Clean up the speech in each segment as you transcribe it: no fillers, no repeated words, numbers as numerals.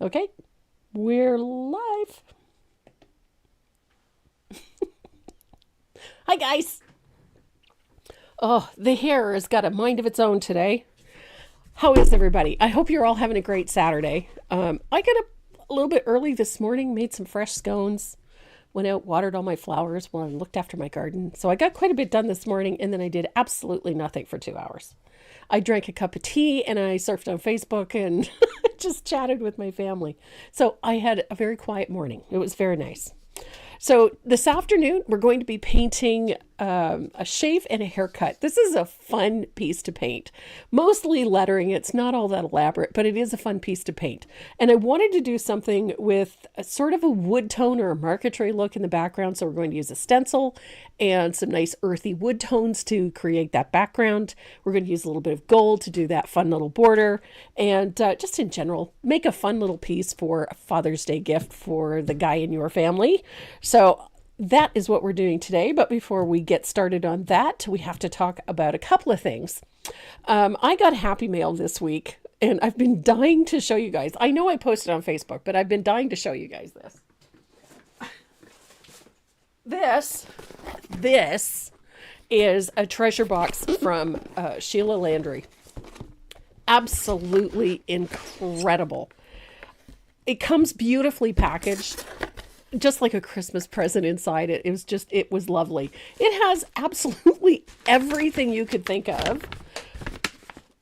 Okay, we're live. Hi, guys. Oh, the hair has got a mind of its own today. How is everybody? I hope you're all having a great Saturday. I got up a little bit early this morning, made some fresh scones, went out, watered all my flowers while I looked after my garden. So I got quite a bit done this morning, and then I did absolutely nothing for 2 hours. I drank a cup of tea and I surfed on Facebook and just chatted with my family. So I had a very quiet morning. It was very nice. So this afternoon, we're going to be painting a shave and a haircut. This is a fun piece to paint. Mostly lettering. It's not all that elaborate, but it is a fun piece to paint. And I wanted to do something with a sort of a wood tone or a marquetry look in the background. So we're going to use a stencil and some nice earthy wood tones to create that background. We're going to use a little bit of gold to do that fun little border. And just in general, make a fun little piece for a Father's Day gift for the guy in your family. So that is what we're doing today. But before we get started on that, we have to talk about a couple of things. I got Happy Mail this week, and I've been dying to show you guys. I know I posted on Facebook, but I've been dying to show you guys this. This is a treasure box from Sheila Landry. Absolutely incredible. It comes beautifully packaged, just like a Christmas present inside it. It was lovely. It has absolutely everything you could think of.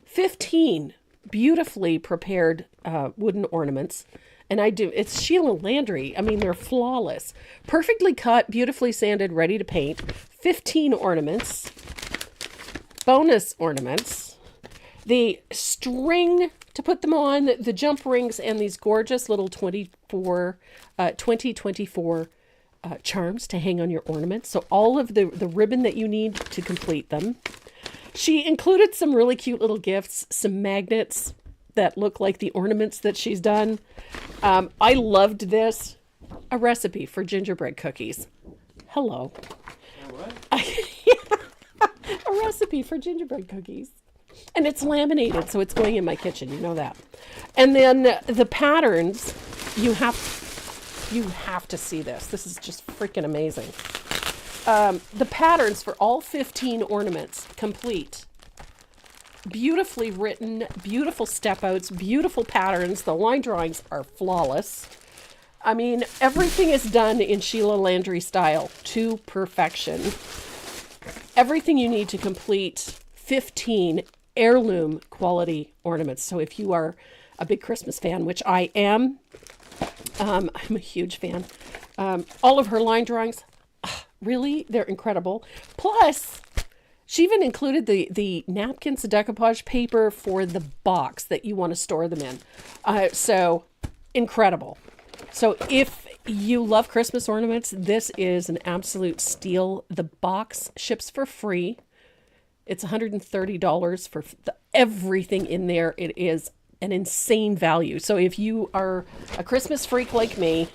15 beautifully prepared wooden ornaments. And it's Sheila Landry. I mean, they're flawless. Perfectly cut, beautifully sanded, ready to paint. 15 ornaments. Bonus ornaments. The string to put them on, the jump rings, and these gorgeous little 2024 charms to hang on your ornaments. So all of the ribbon that you need to complete them. She included some really cute little gifts, some magnets that look like the ornaments that she's done. I loved this. A recipe for gingerbread cookies. Hello. What? A recipe for gingerbread cookies. And it's laminated, so it's going in my kitchen. You know that. And then the patterns, you have to see this. This is just freaking amazing. The patterns for all 15 ornaments, complete. Beautifully written, beautiful step outs, beautiful patterns. The line drawings are flawless. I mean, everything is done in Sheila Landry style to perfection. Everything you need to complete 15 heirloom quality ornaments. So if you are a big Christmas fan, which I am, I'm a huge fan. All of her line drawings, really, they're incredible. Plus, she even included the napkins, the decoupage paper for the box that you want to store them in. So incredible. So if you love Christmas ornaments, this is an absolute steal. The box ships for free. It's $130 for everything in there. It is an insane value. So if you are a Christmas freak like me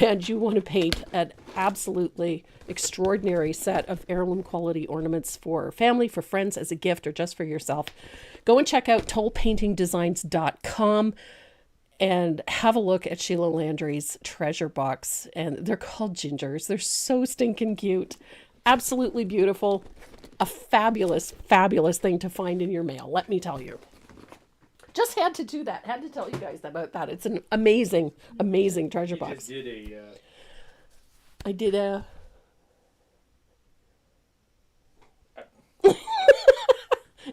and you want to paint an absolutely extraordinary set of heirloom quality ornaments for family, for friends, as a gift, or just for yourself, go and check out tollpaintingdesigns.com and have a look at Sheila Landry's treasure box. And they're called gingers. They're so stinking cute. Absolutely beautiful. A fabulous, fabulous thing to find in your mail, let me tell you. Just had to do that. Had to tell you guys about that. It's an amazing, amazing treasure box. I did a...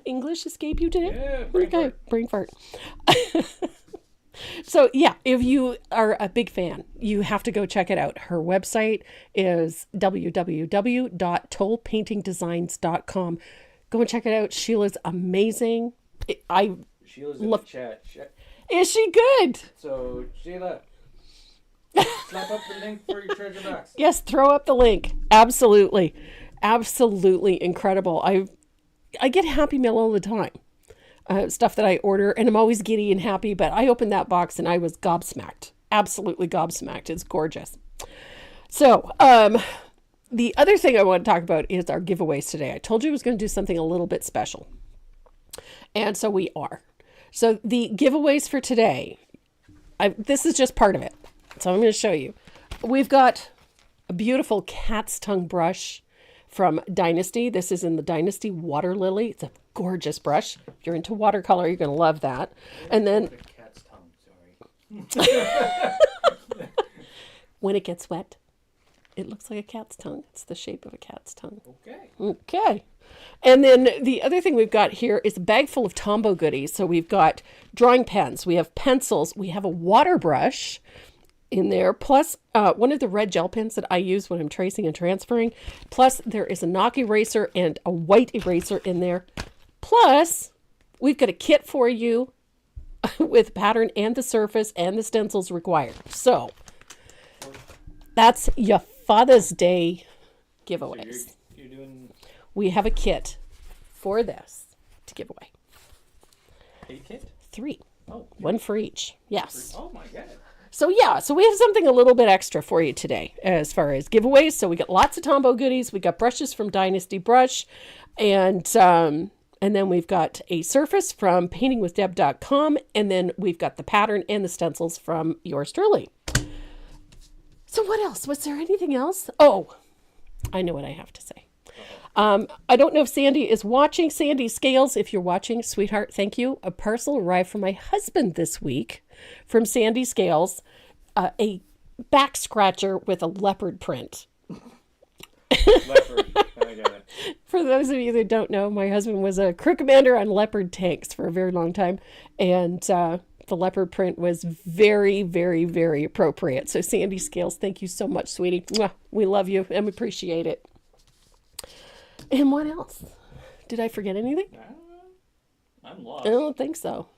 English escape you today? Yeah, brain fart. So yeah, if you are a big fan, you have to go check it out. Her website is www.tollpaintingdesigns.com. Go and check it out. Sheila's amazing. Sheila's in the chat. Is she good? So, Sheila, slap up the link for your treasure box. Yes, throw up the link. Absolutely. Absolutely incredible. I get Happy Mail all the time. Stuff that I order, and I'm always giddy and happy, but I opened that box and I was gobsmacked. Absolutely gobsmacked. It's gorgeous. So, the other thing I want to talk about is our giveaways today. I told you I was going to do something a little bit special. And so we are. So the giveaways for today, This is just part of it. So I'm going to show you. We've got a beautiful cat's tongue brush from Dynasty. This is in the Dynasty Water Lily. It's a gorgeous brush. If you're into watercolor, you're going to love that. And then Cat's tongue, sorry. when it gets wet, it looks like a cat's tongue. It's the shape of a cat's tongue. Okay. Okay. And then the other thing we've got here is a bag full of Tombow goodies. So we've got drawing pens, we have pencils, we have a water brush in there, plus one of the red gel pens that I use when I'm tracing and transferring. Plus there is a knock eraser and a white eraser in there. Plus we've got a kit for you with pattern and the surface and the stencils required. So that's your Father's Day giveaways. So you're doing We have a kit for this to give away. a kit? 3. Oh. One for each. Yes. Oh my god. So yeah, so we have something a little bit extra for you today as far as giveaways. So we got lots of Tombow goodies. We got brushes from Dynasty Brush, and then we've got a surface from paintingwithdeb.com, and then we've got the pattern and the stencils from yours truly. So what else? Was there anything else? Oh, I know what I have to say. I don't know if Sandy is watching. Sandy Scales, if you're watching, sweetheart, thank you. A parcel arrived from my husband this week from Sandy Scales, a back scratcher with a leopard print. Leopard. I got it. For those of you that don't know, my husband was a crew commander on Leopard tanks for a very long time, and the leopard print was very, very, very appropriate. So Sandy Scales, thank you so much, sweetie. Mwah. We love you and appreciate it. And what else? Did I forget anything? I'm lost. I don't think so.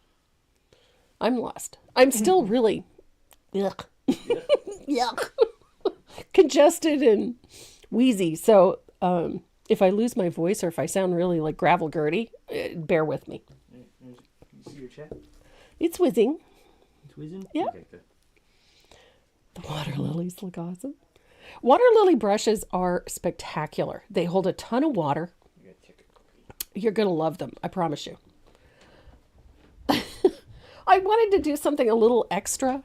I'm lost. I'm still really yuck. Yuck. Congested and wheezy. So if I lose my voice or if I sound really like gravel Gertie, bear with me. You see your chat? It's whizzing. It's whizzing? Yeah. Okay, good. The water lilies look awesome. Water lily brushes are spectacular. They hold a ton of water. You got chicken cookie. You're going to love them. I promise you. I wanted to do something a little extra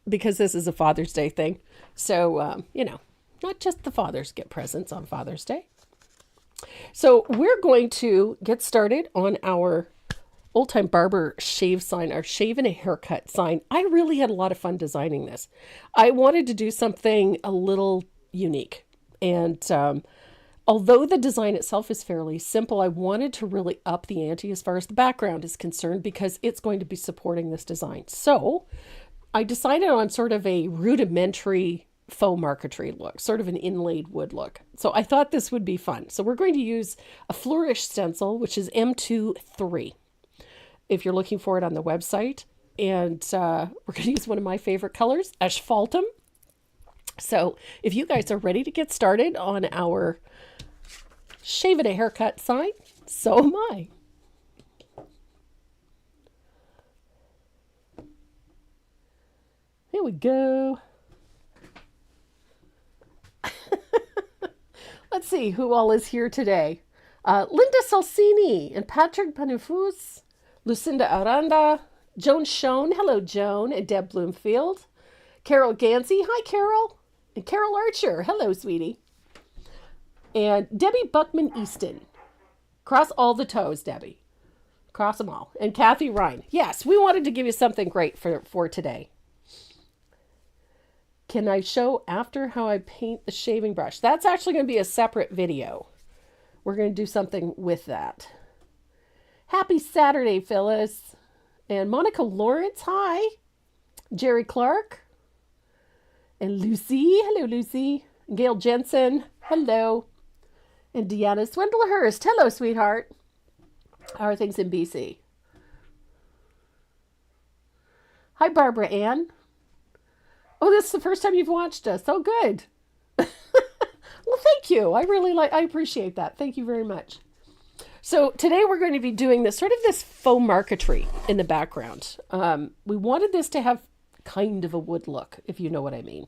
because this is a Father's Day thing. So, not just the fathers get presents on Father's Day. So we're going to get started on our Old Time Barber shave sign, our shave and a haircut sign. I really had a lot of fun designing this. I wanted to do something a little unique. And although the design itself is fairly simple, I wanted to really up the ante as far as the background is concerned because it's going to be supporting this design. So I decided on sort of a rudimentary faux marquetry look, sort of an inlaid wood look. So I thought this would be fun. So we're going to use a Flourish stencil, which is M23. If you're looking for it on the website. And we're going to use one of my favorite colors, asphaltum. So if you guys are ready to get started on our shave and a haircut sign, so am I. Here we go. Let's see who all is here today. Linda Salsini and Patrick Panufus, Lucinda Aranda, Joan Schoen, hello Joan, and Deb Bloomfield, Carol Gansey, hi Carol, and Carol Archer, hello sweetie, and Debbie Buckman Easton, cross all the toes Debbie, cross them all, and Kathy Ryan. Yes, we wanted to give you something great for today. Can I show after how I paint the shaving brush? That's actually going to be a separate video. We're going to do something with that. Happy Saturday, Phyllis. And Monica Lawrence, hi. Jerry Clark. And Lucy, hello Lucy. And Gail Jensen, hello. And Deanna Swindlehurst, hello sweetheart. How are things in BC? Hi Barbara Ann. Oh, this is the first time you've watched us. Oh, good. Well, thank you. I appreciate that. Thank you very much. So today we're going to be doing this faux marquetry in the background. We wanted this to have kind of a wood look, if you know what I mean.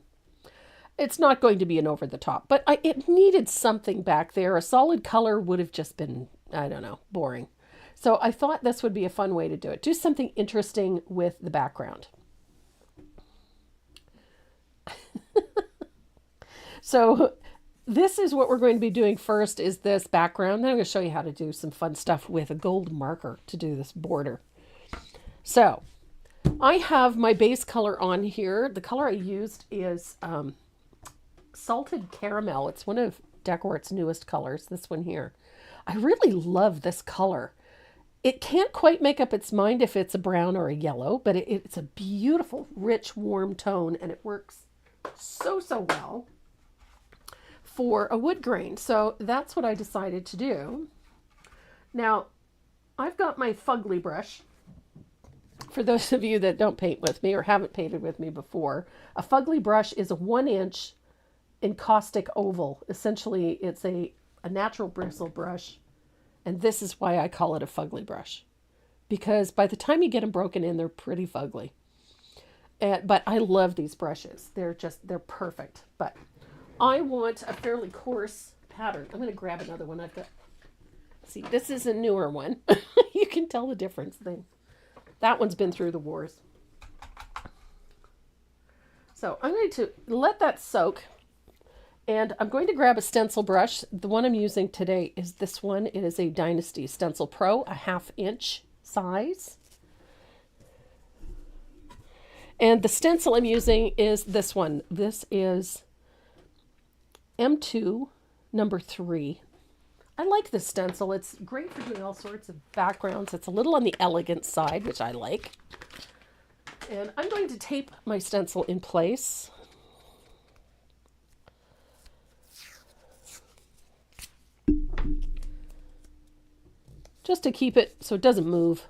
It's not going to be an over the top, but it needed something back there. A solid color would have just been, I don't know, boring. So I thought this would be a fun way to do it. Do something interesting with the background. So this is what we're going to be doing first is this background. Then I'm going to show you how to do some fun stuff with a gold marker to do this border. So I have my base color on here. The color I used is Salted Caramel. It's one of Decor's newest colors, this one here. I really love this color. It can't quite make up its mind if it's a brown or a yellow, but it's a beautiful, rich, warm tone, and it works so well for a wood grain. So that's what I decided to do. Now, I've got my fugly brush. For those of you that don't paint with me or haven't painted with me before, a fugly brush is a 1-inch encaustic oval. Essentially, it's a natural bristle brush. And this is why I call it a fugly brush. Because by the time you get them broken in, they're pretty fugly. But I love these brushes. They're perfect. But I want a fairly coarse pattern. I'm going to grab another one I've got. See, this is a newer one. You can tell the difference. That one's been through the wars. So I'm going to let that soak. And I'm going to grab a stencil brush. The one I'm using today is this one. It is a Dynasty Stencil Pro, a 1/2 inch size. And the stencil I'm using is this one. This is M2 number 3. I like this stencil. It's great for doing all sorts of backgrounds. It's a little on the elegant side, which I like. And I'm going to tape my stencil in place. Just to keep it so it doesn't move.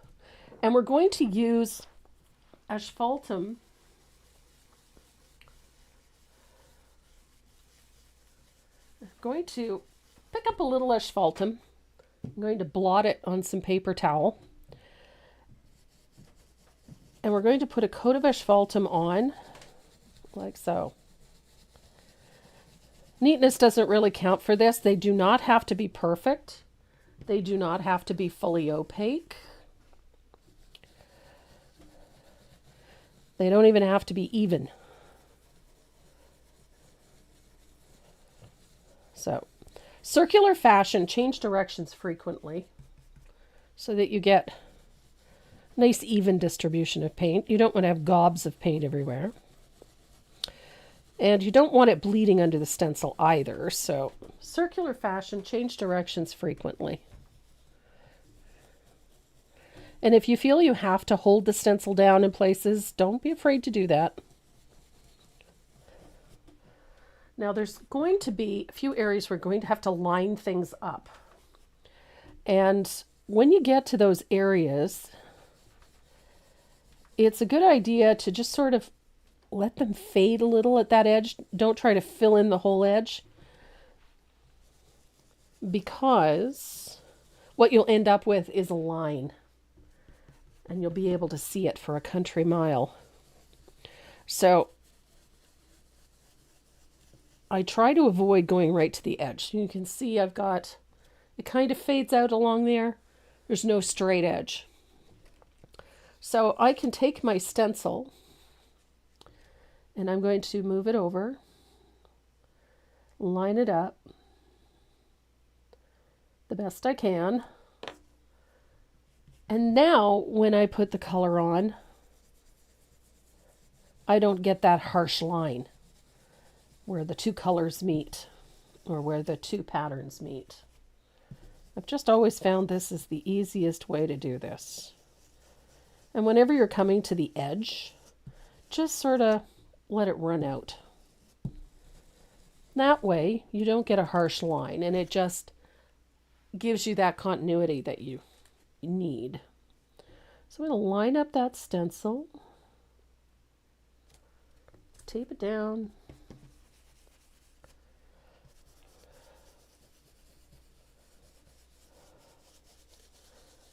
And we're going to use asphaltum. I'm going to pick up a little asphaltum. I'm going to blot it on some paper towel. And we're going to put a coat of asphaltum on, like so. Neatness doesn't really count for this. They do not have to be perfect. They do not have to be fully opaque. They don't even have to be even. So, circular fashion, change directions frequently so that you get nice even distribution of paint. You don't want to have gobs of paint everywhere. And you don't want it bleeding under the stencil either. So, circular fashion, change directions frequently. And if you feel you have to hold the stencil down in places, don't be afraid to do that. Now there's going to be a few areas we're going to have to line things up. And when you get to those areas, it's a good idea to just sort of let them fade a little at that edge. Don't try to fill in the whole edge, because what you'll end up with is a line. And you'll be able to see it for a country mile. So I try to avoid going right to the edge. You can see it kind of fades out along there. There's no straight edge. So I can take my stencil and I'm going to move it over, line it up the best I can. And now, when I put the color on, I don't get that harsh line where the two colors meet or where the two patterns meet. I've just always found this is the easiest way to do this. And whenever you're coming to the edge, just sort of let it run out. That way, you don't get a harsh line, and it just gives you that continuity that you need. So I'm going to line up that stencil, tape it down,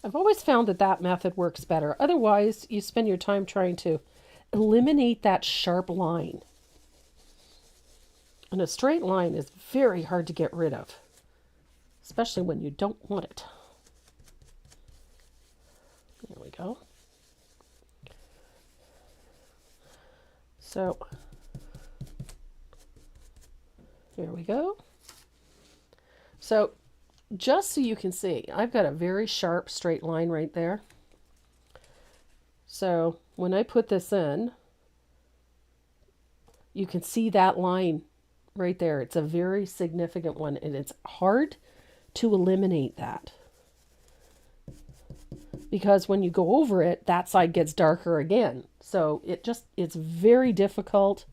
I've always found that method works better. Otherwise, you spend your time trying to eliminate that sharp line. And a straight line is very hard to get rid of, especially when you don't want it. There we go. So There we go. So just so you can see, I've got a very sharp straight line right there. So when I put this in, you can see that line right there. It's a very significant one, and it's hard to eliminate that. Because when you go over it, that side gets darker again. So it's very difficult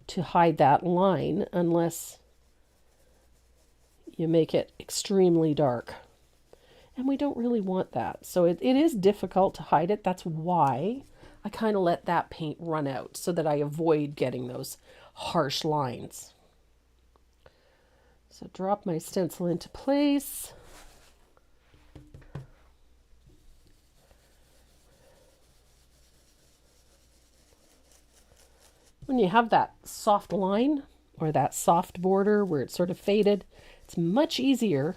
to hide that line unless you make it extremely dark. And we don't really want that. So it is difficult to hide it. That's why I kind of let that paint run out so that I avoid getting those harsh lines. So drop my stencil into place. When you have that soft line or that soft border where it's sort of faded, it's much easier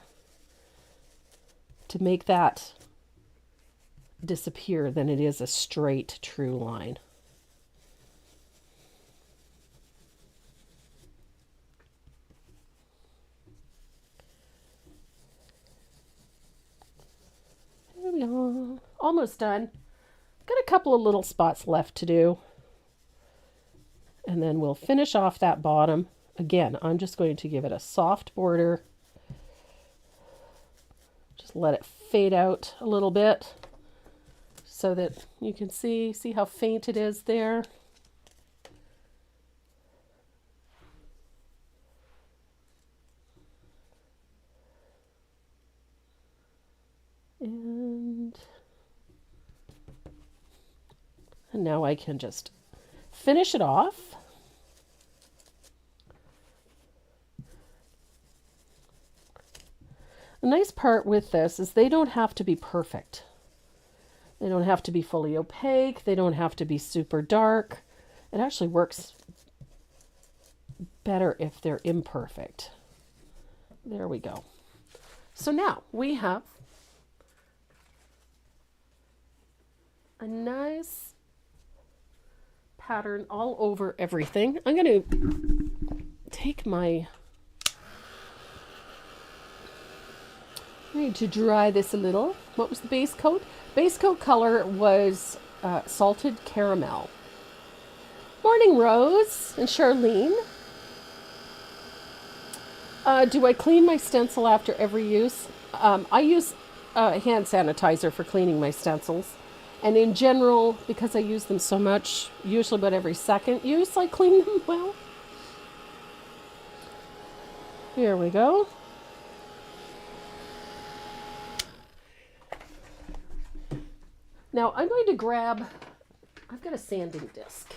to make that disappear than it is a straight, true line. There we are. Almost done. Got a couple of little spots left to do. And then we'll finish off that bottom. Again, I'm just going to give it a soft border. Just let it fade out a little bit so that you can see how faint it is there. And now I can just finish it off. The nice part with this is they don't have to be perfect. They don't have to be fully opaque. They don't have to be super dark. It actually works better if they're imperfect. There we go. So now we have a nice pattern all over everything. I'm going to take my... I need to dry this a little. What was the base coat? Base coat color was salted caramel. Morning, Rose and Charlene. Do I clean my stencil after every use? I use hand sanitizer for cleaning my stencils. And in general, because I use them so much, usually about every second use, I clean them well. Here we go. Now I'm going to grab, I've got a sanding disc.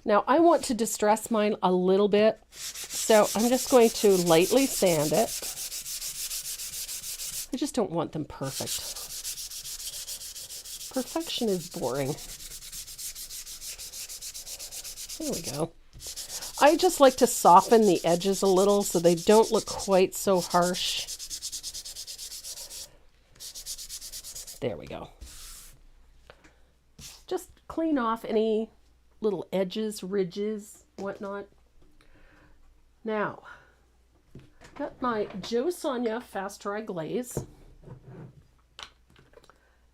Now I want to distress mine a little bit, so I'm just going to lightly sand it. I just don't want them perfect. Perfection is boring. There we go. I just like to soften the edges a little so they don't look quite so harsh. There we go. Just clean off any little edges, ridges, whatnot. Now, got my Jo Sonja Fast Dry Glaze.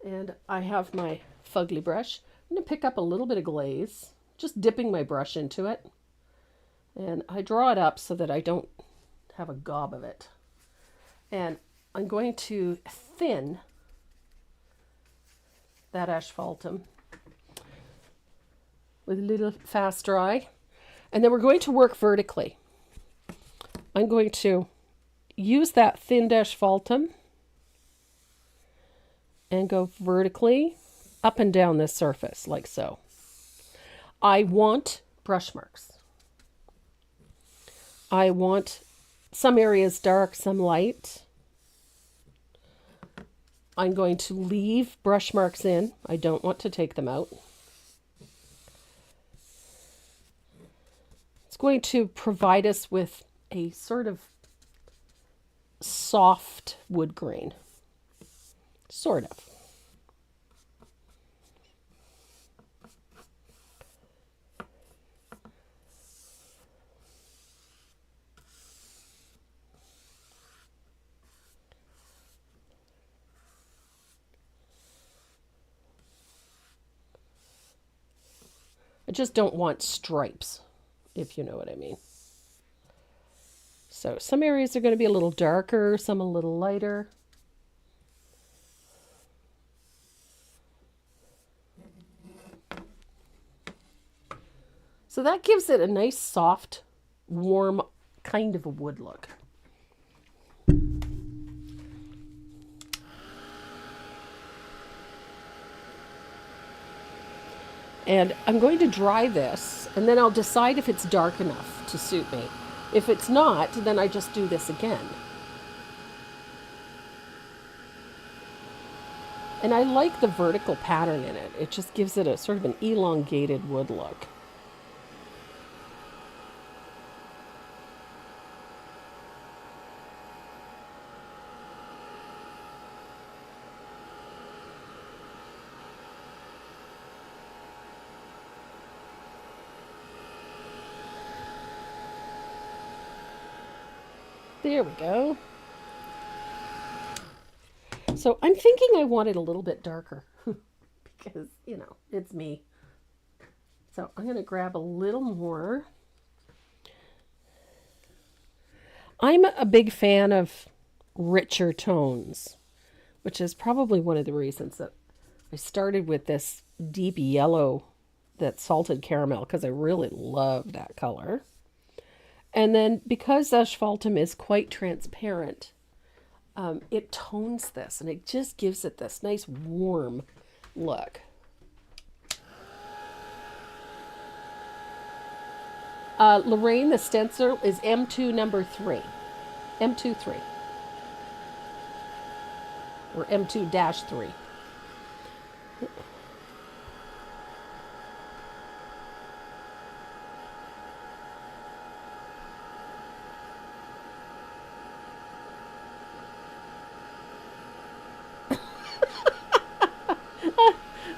And I have my fugly brush. I'm going to pick up a little bit of glaze, just dipping my brush into it. And I draw it up so that I don't have a gob of it. And I'm going to thin that asphaltum with a little fast dry. And then we're going to work vertically. I'm going to use that thinned asphaltum and go vertically up and down this surface like so. I want brush marks. I want some areas dark, some light. I'm going to leave brush marks in. I don't want to take them out. It's going to provide us with a sort of soft wood grain. Sort of. I just don't want stripes, if you know what I mean. So some areas are going to be a little darker, some a little lighter. So that gives it a nice, soft, warm kind of a wood look. And I'm going to dry this, and then I'll decide if it's dark enough to suit me. If it's not, then I just do this again. And I like the vertical pattern in it. It just gives it a sort of an elongated wood look. There we go. So I'm thinking I want it a little bit darker because, you know, it's me. So I'm going to grab a little more. I'm a big fan of richer tones, which is probably one of the reasons that I started with this deep yellow, that salted caramel, because I really love that color. And then because asphaltum is quite transparent, it tones this and it just gives it this nice warm look. Lorraine, the stencil is M2 number 3. M2 3. Or M2-3.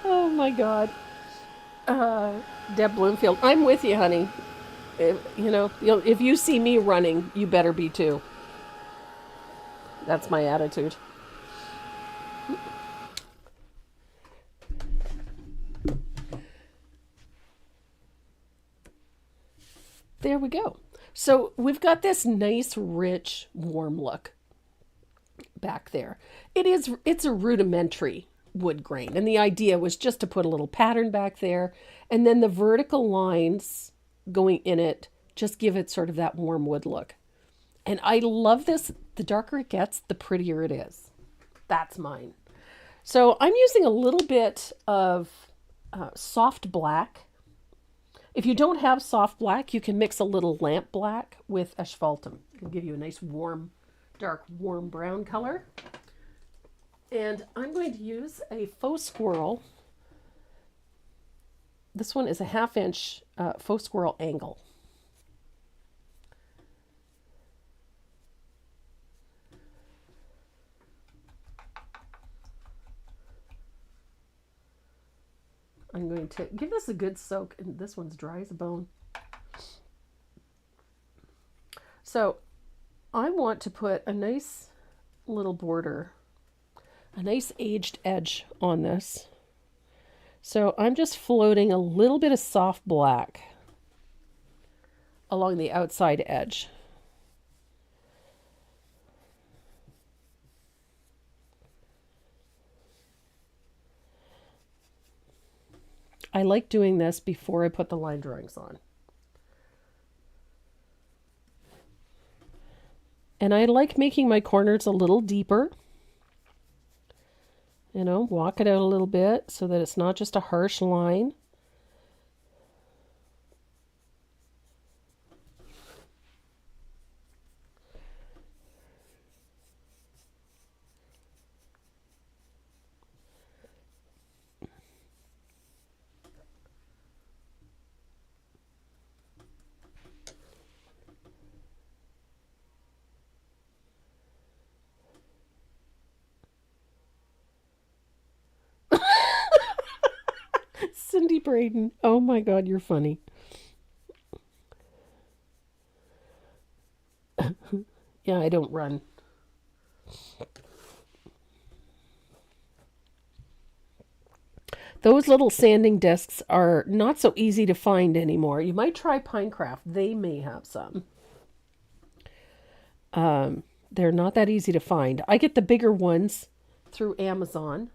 Oh my God. Deb Bloomfield, I'm with you, honey. If you see me running, you better be too. That's my attitude. There we go. So we've got this nice, rich, warm look back there. It's a rudimentary wood grain, and the idea was just to put a little pattern back there, and then the vertical lines going in it just give it sort of that warm wood look. And I love this. The darker it gets, the prettier it is. That's mine. So I'm using a little bit of soft black. If you don't have soft black, you can mix a little lamp black with asphaltum. It can give you a nice warm, dark, warm brown color. And I'm going to use a faux squirrel. This one is a 1/2 inch faux squirrel angle. I'm going to give this a good soak, and this one's dry as a bone. So I want to put a nice little border, a nice aged edge on this. So I'm just floating a little bit of soft black along the outside edge. I like doing this before I put the line drawings on. And I like making my corners a little deeper. Walk it out a little bit so that it's not just a harsh line. Cindy Braden. Oh my God, you're funny. Yeah, I don't run. Those little sanding discs are not so easy to find anymore. You might try Pinecraft. They may have some. They're not that easy to find. I get the bigger ones through Amazon,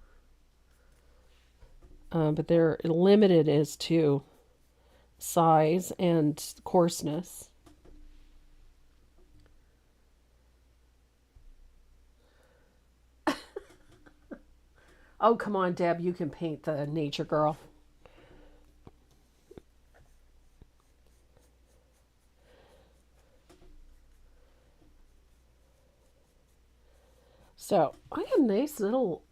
but they're limited as to size and coarseness. Oh, come on, Deb. You can paint the nature girl. So I have a nice little.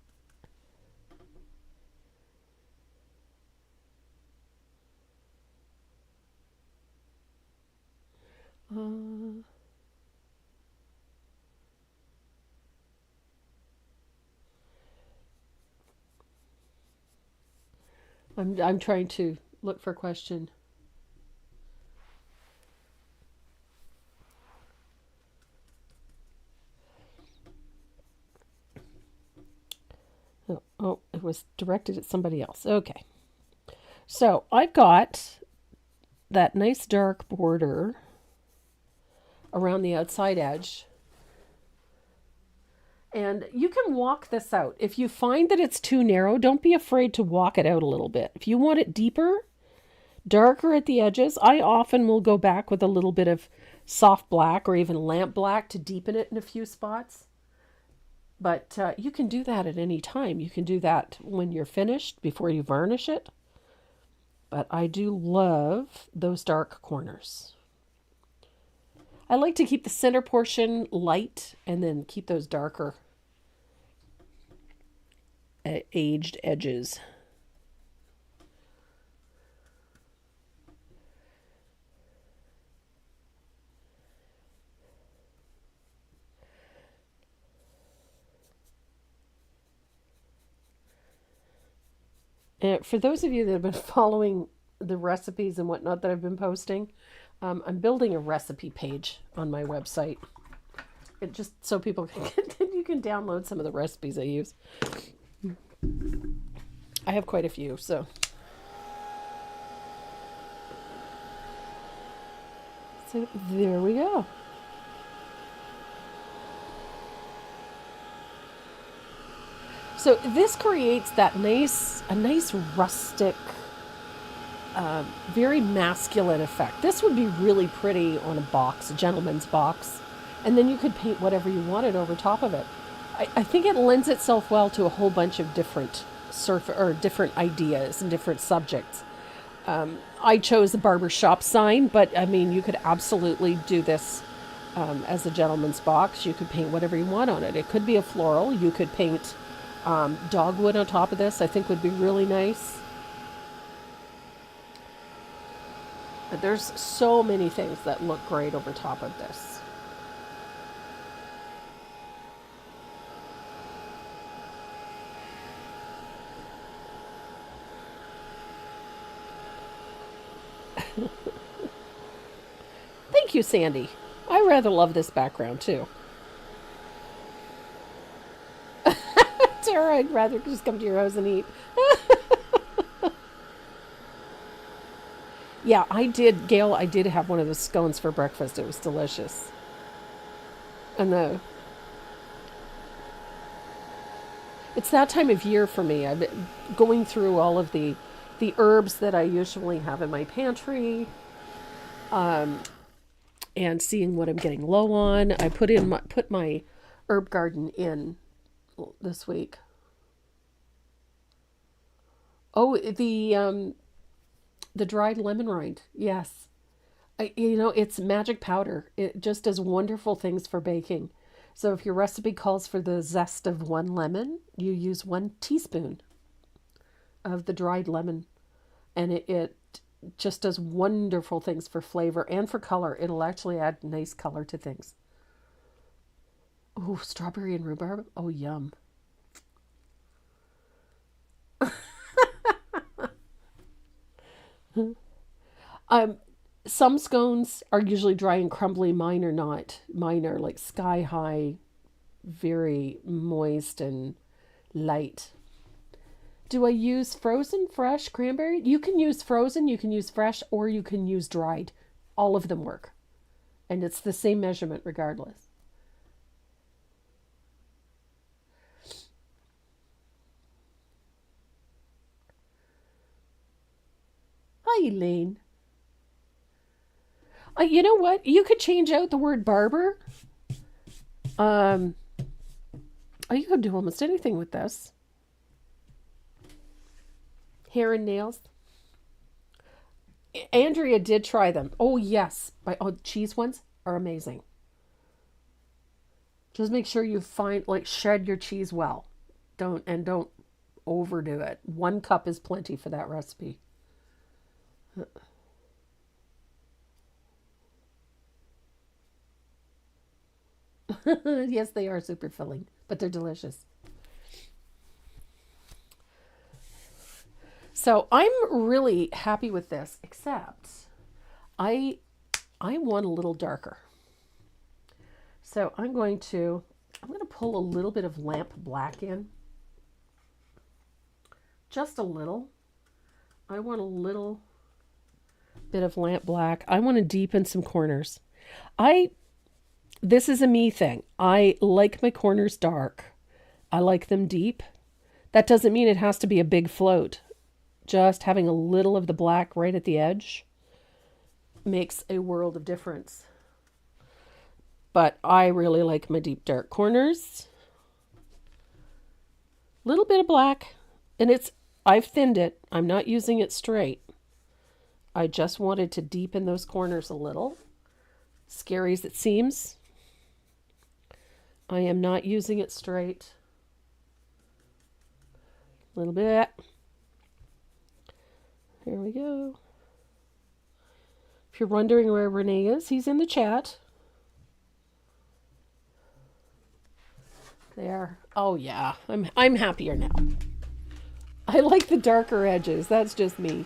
Uh, I'm trying to look for a question. Oh, it was directed at somebody else. Okay. So I've got that nice dark border around the outside edge. And you can walk this out. If you find that it's too narrow, don't be afraid to walk it out a little bit. If you want it deeper, darker at the edges, I often will go back with a little bit of soft black or even lamp black to deepen it in a few spots. But you can do that at any time. You can do that when you're finished, before you varnish it. But I do love those dark corners. I like to keep the center portion light and then keep those darker aged edges. And for those of you that have been following the recipes and whatnot that I've been posting, I'm building a recipe page on my website. It just so people can you can download some of the recipes I use. I have quite a few, so there we go. So this creates a nice rustic, very masculine effect. This would be really pretty on a box, a gentleman's box. And then you could paint whatever you wanted over top of it. I think it lends itself well to a whole bunch of different different ideas and different subjects. I chose the barbershop sign, but I mean, you could absolutely do this as a gentleman's box. You could paint whatever you want on it. It could be a floral. You could paint dogwood on top of this, I think would be really nice. But there's so many things that look great over top of this. Thank you, Sandy. I rather love this background too. Tara, I'd rather just come to your house and eat. Yeah, Gail, I did have one of those scones for breakfast. It was delicious. And it's that time of year for me. I've been going through all of the herbs that I usually have in my pantry, and seeing what I'm getting low on. I put my herb garden in this week. Oh, the dried lemon rind. Yes. It's magic powder. It just does wonderful things for baking. So if your recipe calls for the zest of one lemon, you use 1 teaspoon of the dried lemon, and it just does wonderful things for flavor and for color. It'll actually add nice color to things. Oh, strawberry and rhubarb. Oh, yum. Some scones are usually dry and crumbly. Mine are not. Mine are like sky high, very moist and light. Do I use frozen, fresh, cranberry? You can use frozen, you can use fresh, or you can use dried. All of them work. And it's the same measurement regardless. Hi, Elaine. You know what? You could change out the word barber. Oh, you could do almost anything with this. Hair and nails. Andrea did try them. Oh, yes. Cheese ones are amazing. Just make sure you shred your cheese well. Don't overdo it. 1 cup is plenty for that recipe. Yes, they are super filling, but they're delicious. So I'm really happy with this, except I want a little darker. So I'm going to pull a little bit of lamp black in. Just a little. I want a little bit of lamp black. I want to deepen some corners. This is a me thing. I like my corners dark. I like them deep. That doesn't mean it has to be a big float. Just having a little of the black right at the edge makes a world of difference. But I really like my deep dark corners. Little bit of black. And I've thinned it. I'm not using it straight. I just wanted to deepen those corners a little. Scary as it seems. I am not using it straight. A little bit. Here we go. If you're wondering where Renee is, he's in the chat. There. Oh yeah, I'm happier now. I like the darker edges. That's just me.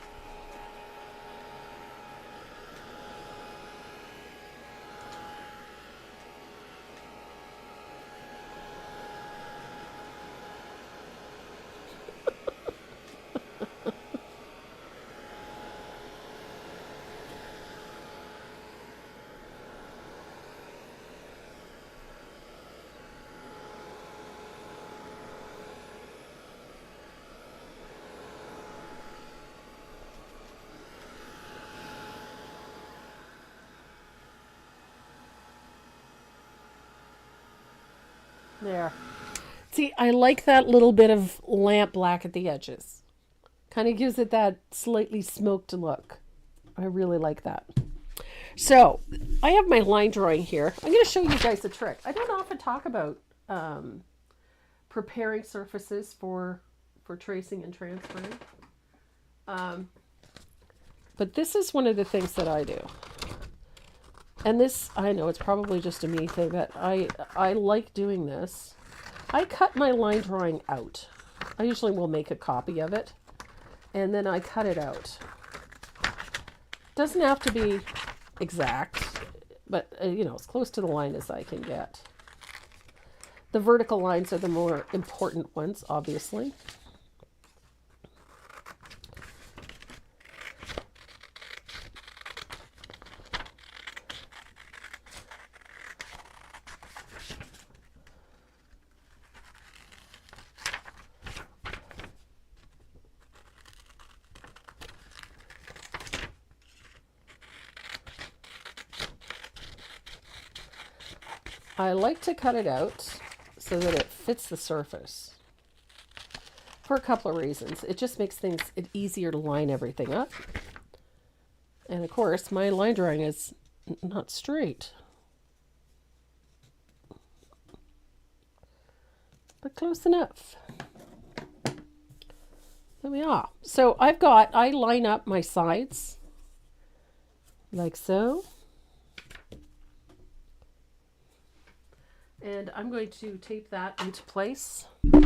There. See, I like that little bit of lamp black at the edges. Kind of gives it that slightly smoked look. I really like that. So, I have my line drawing here. I'm going to show you guys a trick. I don't often talk about preparing surfaces for tracing and transferring. But this is one of the things that I do. And this, I know it's probably just a me thing, but I like doing this. I cut my line drawing out. I usually will make a copy of it, and then I cut it out. Doesn't have to be exact, but as close to the line as I can get. The vertical lines are the more important ones, obviously. I like to cut it out so that it fits the surface for a couple of reasons. It just makes it easier to line everything up. And of course, my line drawing is not straight, but close enough. There we are. So I line up my sides like so. And I'm going to tape that into place. There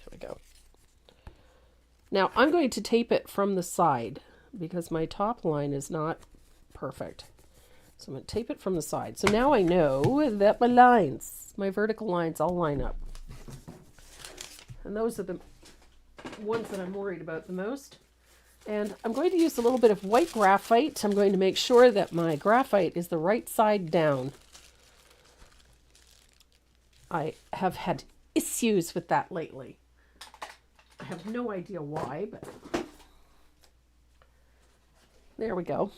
we go. Now I'm going to tape it from the side because my top line is not perfect. So I'm going to tape it from the side. So now I know that my lines, my vertical lines, all line up. And those are the ones that I'm worried about the most. And I'm going to use a little bit of white graphite. I'm going to make sure that my graphite is the right side down. I have had issues with that lately. I have no idea why, but there we go.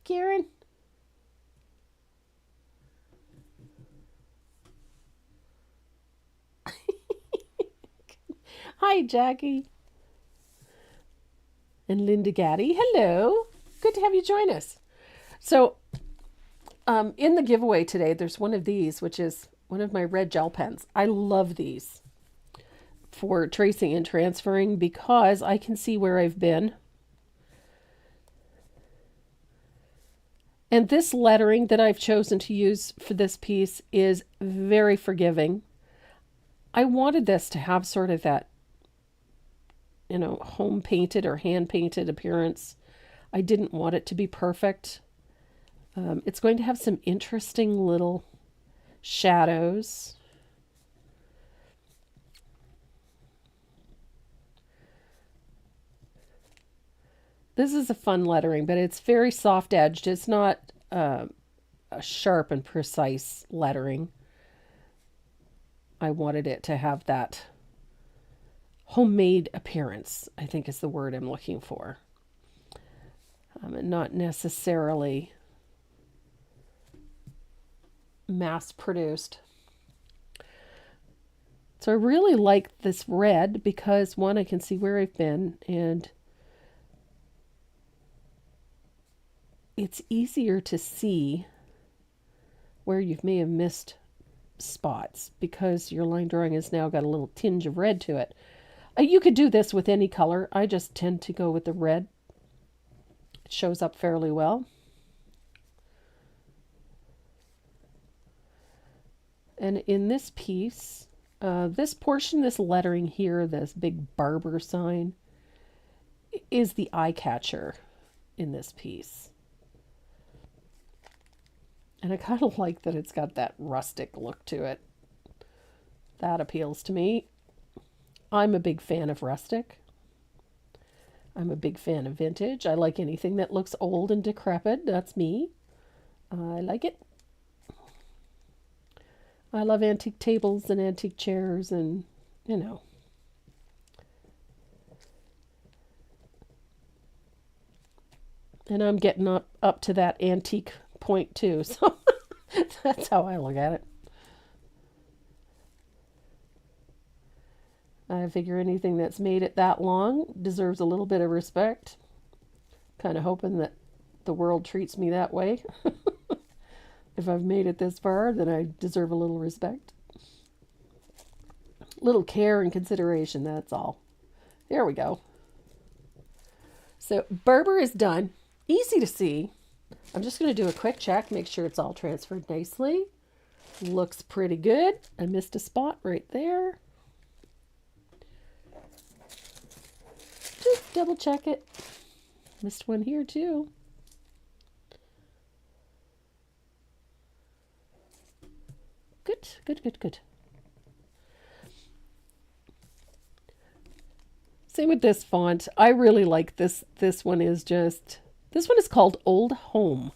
Karen? Hi, Jackie. And Linda Gaddy. Hello. Good to have you join us. So, in the giveaway today, there's one of these, which is one of my red gel pens. I love these for tracing and transferring because I can see where I've been. And this lettering that I've chosen to use for this piece is very forgiving. I wanted this to have sort of that, home painted or hand painted appearance. I didn't want it to be perfect. It's going to have some interesting little shadows. This is a fun lettering, but it's very soft edged. It's not a sharp and precise lettering. I wanted it to have that homemade appearance, I think is the word I'm looking for. And not necessarily mass produced. So I really like this red because one, I can see where I've been, and it's easier to see where you may have missed spots because your line drawing has now got a little tinge of red to it. You could do this with any color. I just tend to go with the red. It shows up fairly well. And in this piece, this portion, this lettering here, this big barber sign, is the eye catcher in this piece. And I kind of like that it's got that rustic look to it. That appeals to me. I'm a big fan of rustic. I'm a big fan of vintage. I like anything that looks old and decrepit. That's me. I like it. I love antique tables and antique chairs and, And I'm getting up to that antique point too. So that's how I look at it. I figure anything that's made it that long deserves a little bit of respect. Kind of hoping that the world treats me that way. If I've made it this far, then I deserve a little respect. Little care and consideration, that's all. There we go. So Berber is done. Easy to see. I'm just going to do a quick check, make sure it's all transferred nicely. Looks pretty good. I missed a spot right there. Just double check it. Missed one here too. Good, good, good, good. Same with this font. I really like this. This one is called Old Home.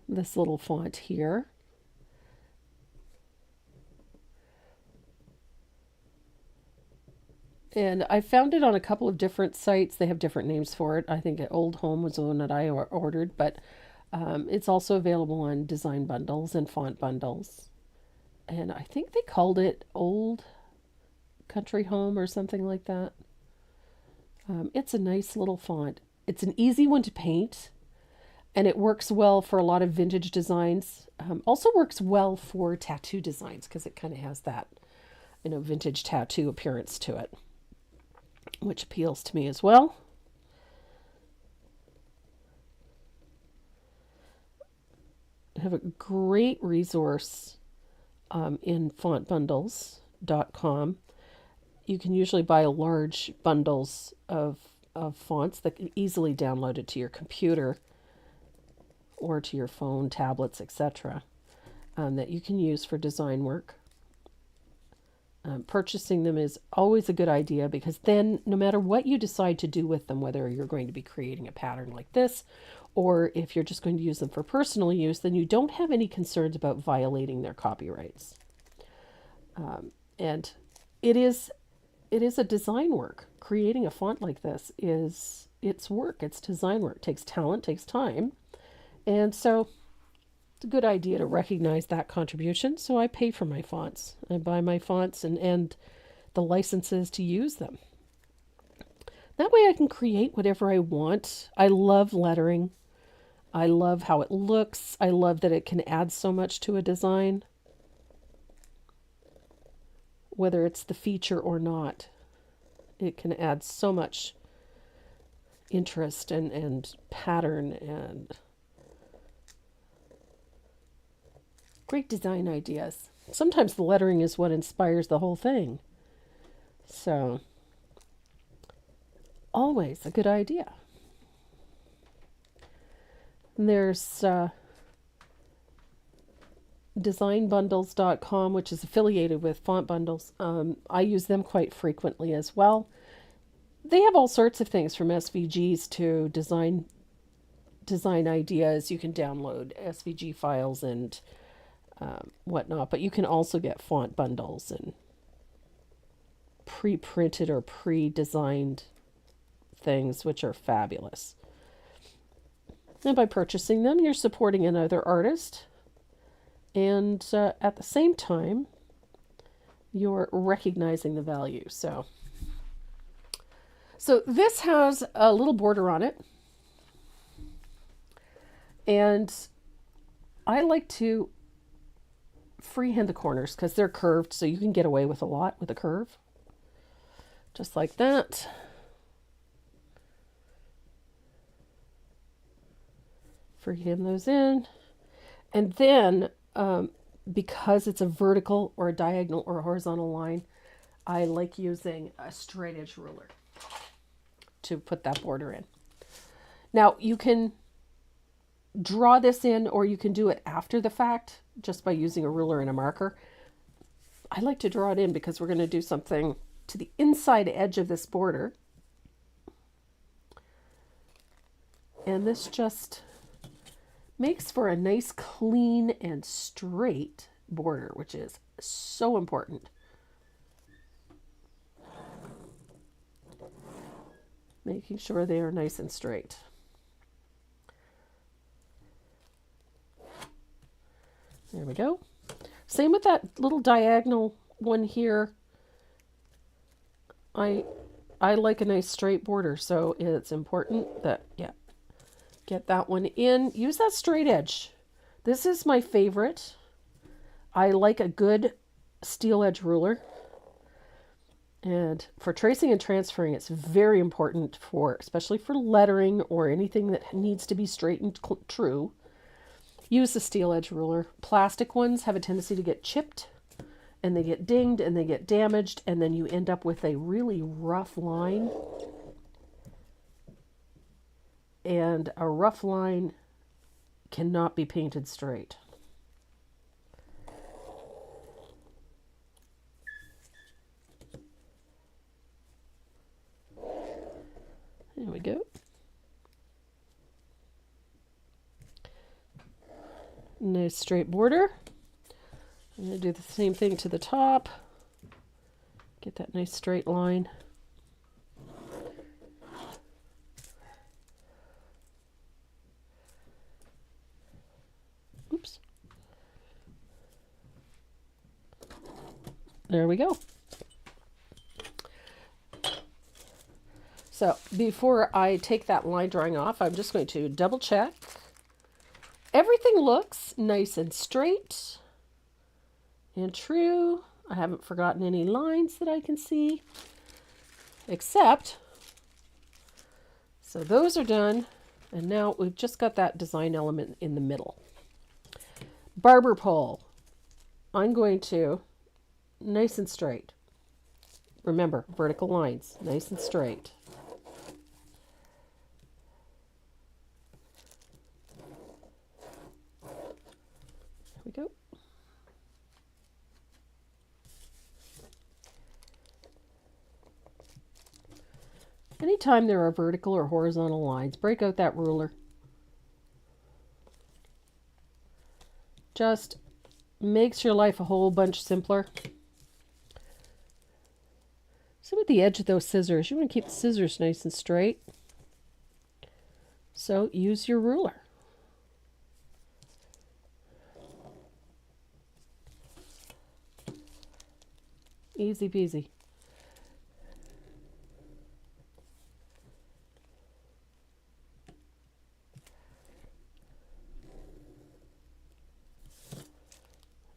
This little font here. And I found it on a couple of different sites. They have different names for it. I think Old Home was the one that I ordered, but it's also available on design bundles and font bundles. And I think they called it Old Country Home or something like that. It's a nice little font. It's an easy one to paint, and it works well for a lot of vintage designs. Also works well for tattoo designs because it kind of has that, vintage tattoo appearance to it, which appeals to me as well. have a great resource in fontbundles.com. You can usually buy large bundles of fonts that can easily download it to your computer or to your phone, tablets, etc., that you can use for design work. Purchasing them is always a good idea, because then no matter what you decide to do with them, whether you're going to be creating a pattern like this or if you're just going to use them for personal use, then you don't have any concerns about violating their copyrights. And it's a design work. Creating a font like this it's work. It's design work. It takes talent, takes time. And so it's a good idea to recognize that contribution. So I pay for my fonts. I buy my fonts and the licenses to use them. That way I can create whatever I want. I love lettering. I love how it looks. I love that it can add so much to a design, whether it's the feature or not. It can add so much interest and pattern and great design ideas. Sometimes the lettering is what inspires the whole thing. So, always a good idea. And there's designbundles.com, which is affiliated with Font Bundles. I use them quite frequently as well. They have all sorts of things, from SVGs to design ideas. You can download SVG files and whatnot, but you can also get font bundles and pre-printed or pre-designed things, which are fabulous. And by purchasing them, you're supporting another artist, and at the same time, you're recognizing the value. So this has a little border on it, and I like to freehand the corners because they're curved, so you can get away with a lot with a curve. Just like that. Freehand those in. And then, because it's a vertical or a diagonal or a horizontal line, I like using a straight edge ruler to put that border in. Now, you can draw this in, or you can do it after the fact just by using a ruler and a marker. I like to draw it in because we're going to do something to the inside edge of this border. And this just makes for a nice, clean, and straight border, which is so important. Making sure they are nice and straight. There we go. Same with that little diagonal one here. I like a nice straight border, so it's important that, get that one in. Use that straight edge. This is my favorite. I like a good steel edge ruler. And for tracing and transferring, it's very important especially for lettering or anything that needs to be straight and true. Use the steel edge ruler. Plastic ones have a tendency to get chipped, and they get dinged, and they get damaged, and then you end up with a really rough line. And a rough line cannot be painted straight. There we go. Nice straight border. I'm going to do the same thing to the top. Get that nice straight line. Oops. There we go. So before I take that line drawing off, I'm just going to double check. Everything looks nice and straight and true. I haven't forgotten any lines that I can see, except, so those are done. And now we've just got that design element in the middle. Barber pole. I'm going to, nice and straight. Remember, vertical lines, nice and straight. There we go. Anytime there are vertical or horizontal lines, break out that ruler. Just makes your life a whole bunch simpler. So with the edge of those scissors, you want to keep the scissors nice and straight. So use your ruler. Easy peasy.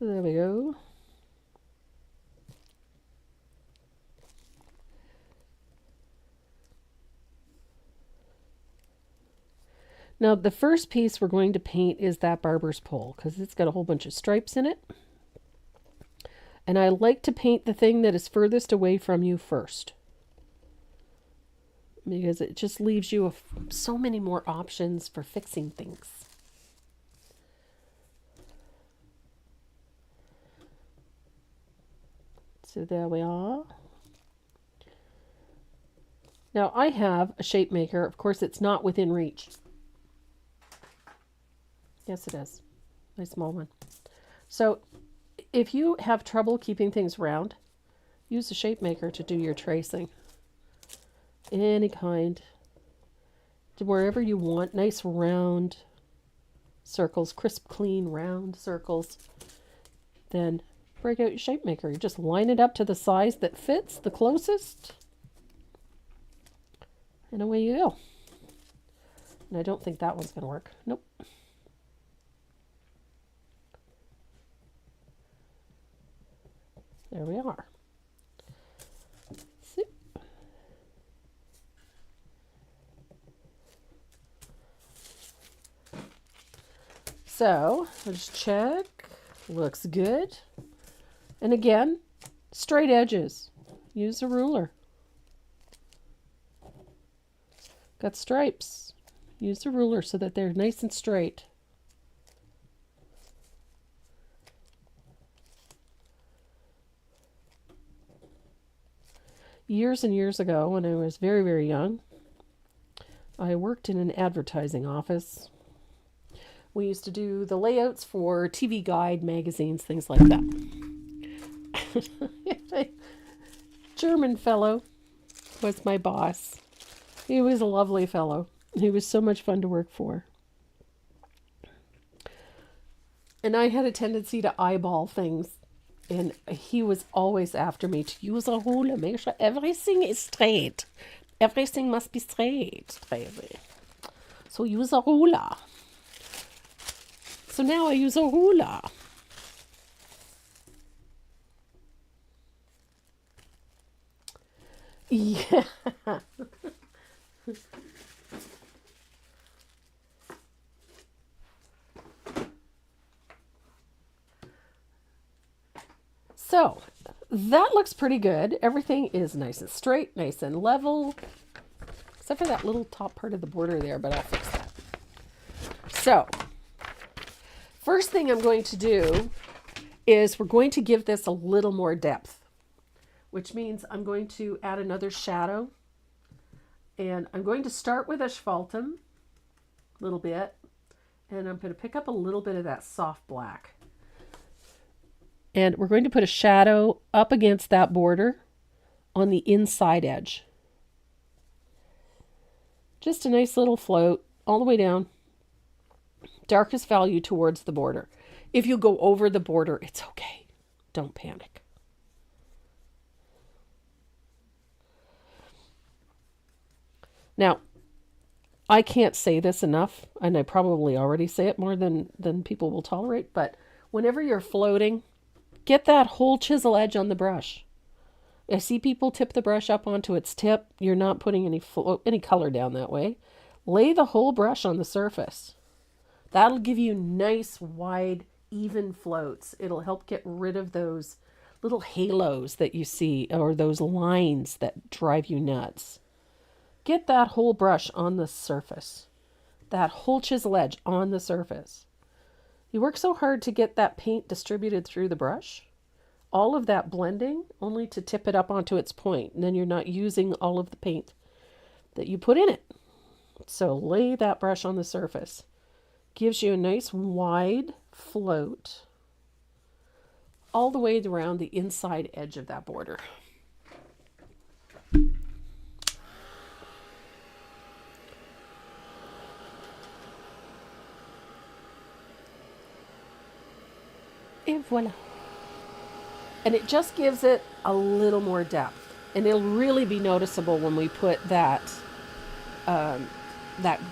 There we go. Now the first piece we're going to paint is that barber's pole because it's got a whole bunch of stripes in it. And I like to paint the thing that is furthest away from you first, because it just leaves you so many more options for fixing things. So there we are. Now I have a shape maker. Of course, it's not within reach. Yes, it is. My small one. So if you have trouble keeping things round, use a shape maker to do your tracing. Any kind. To wherever you want. Nice round circles. Crisp, clean, round circles. Then break out your shape maker. You just line it up to the size that fits the closest. And away you go. And I don't think that one's going to work. Nope. There we are. See? So, let's check. Looks good. And again, straight edges. Use a ruler. Got stripes. Use a ruler so that they're nice and straight. Years and years ago, when I was very, very young, I worked in an advertising office. We used to do the layouts for TV Guide magazines, things like that. A German fellow was my boss. He was a lovely fellow. He was so much fun to work for. And I had a tendency to eyeball things. And he was always after me to use a ruler, make sure everything is straight. Everything must be straight, Tracy. So use a ruler. So now I use a ruler. Yeah. So that looks pretty good. Everything is nice and straight, nice and level, except for that little top part of the border there, but I'll fix that. So first thing I'm going to do is we're going to give this a little more depth, which means I'm going to add another shadow. And I'm going to start with asphaltum, a little bit, and I'm going to pick up a little bit of that soft black. And we're going to put a shadow up against that border on the inside edge. Just a nice little float all the way down. Darkest value towards the border. If you go over the border, it's okay. Don't panic. Now, I can't say this enough, and I probably already say it more than people will tolerate, but whenever you're floating, get that whole chisel edge on the brush. I see people tip the brush up onto its tip. You're not putting any color down that way. Lay the whole brush on the surface. That'll give you nice, wide, even floats. It'll help get rid of those little halos that you see or those lines that drive you nuts. Get that whole brush on the surface, that whole chisel edge on the surface. You work so hard to get that paint distributed through the brush, all of that blending only to tip it up onto its point, and then you're not using all of the paint that you put in it. So lay that brush on the surface. Gives you a nice wide float all the way around the inside edge of that border. Et voila. And it just gives it a little more depth. And it'll really be noticeable when we put that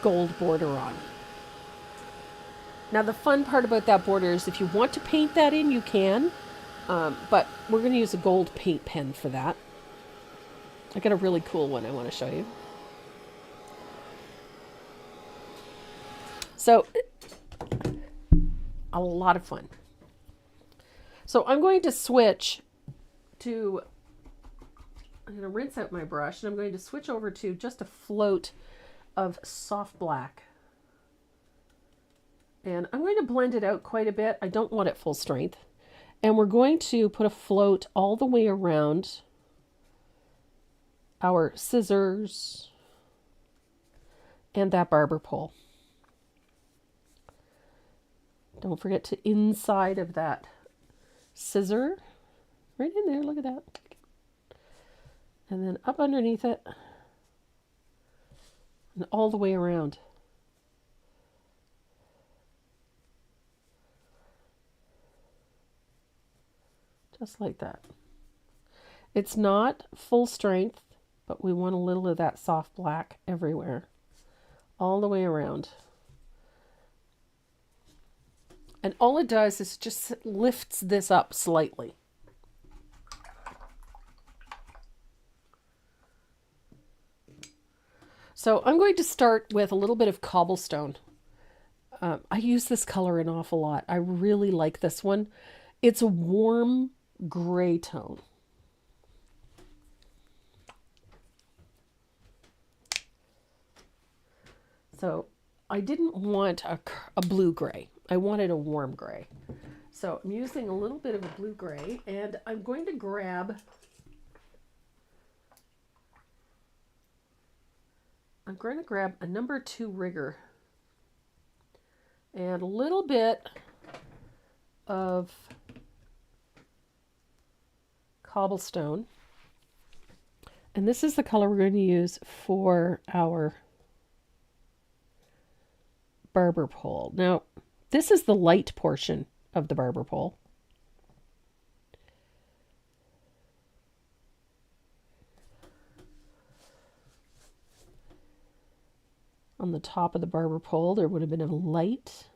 gold border on. Now the fun part about that border is if you want to paint that in, you can. But we're going to use a gold paint pen for that. I got a really cool one I want to show you. So, a lot of fun. So I'm going to switch to, I'm going to rinse out my brush, and I'm going to switch over to just a float of soft black. And I'm going to blend it out quite a bit. I don't want it full strength. And we're going to put a float all the way around our scissors and that barber pole. Don't forget to inside of that scissor, right in there, look at that. And then up underneath it and all the way around. Just like that. It's not full strength, but we want a little of that soft black everywhere, all the way around. And all it does is just lifts this up slightly. So I'm going to start with a little bit of cobblestone. I use this color an awful lot. I really like this one. It's a warm gray tone. So I didn't want a blue gray. I wanted a warm gray. So I'm using a little bit of a blue gray, and I'm going to grab a number 2 rigger and a little bit of cobblestone. And this is the color we're going to use for our barber pole. Now, this is the light portion of the barber pole. On the top of the barber pole, there would have been a light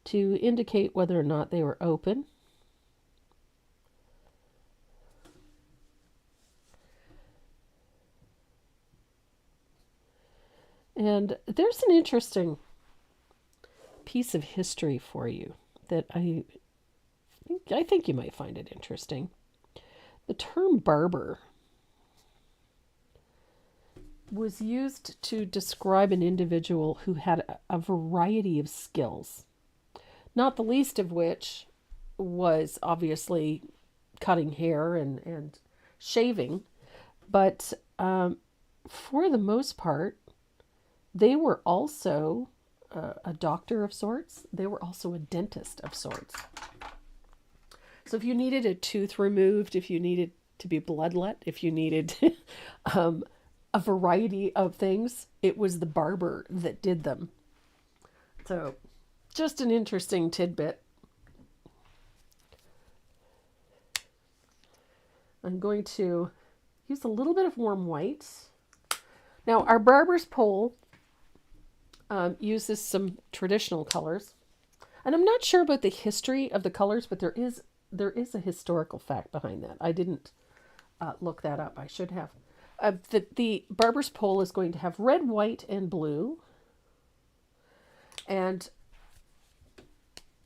to indicate whether or not they were open. And there's an interesting piece of history for you that I think you might find it interesting. The term barber was used to describe an individual who had a variety of skills, not the least of which was obviously cutting hair and shaving, but for the most part, they were also a doctor of sorts. They were also a dentist of sorts. So if you needed a tooth removed, if you needed to be bloodlet, if you needed a variety of things, it was the barber that did them. So just an interesting tidbit. I'm going to use a little bit of warm white. Now our barber's pole uses some traditional colors, and I'm not sure about the history of the colors, but there is a historical fact behind that. I didn't look that up. I should have. The barber's pole is going to have red, white, and blue, and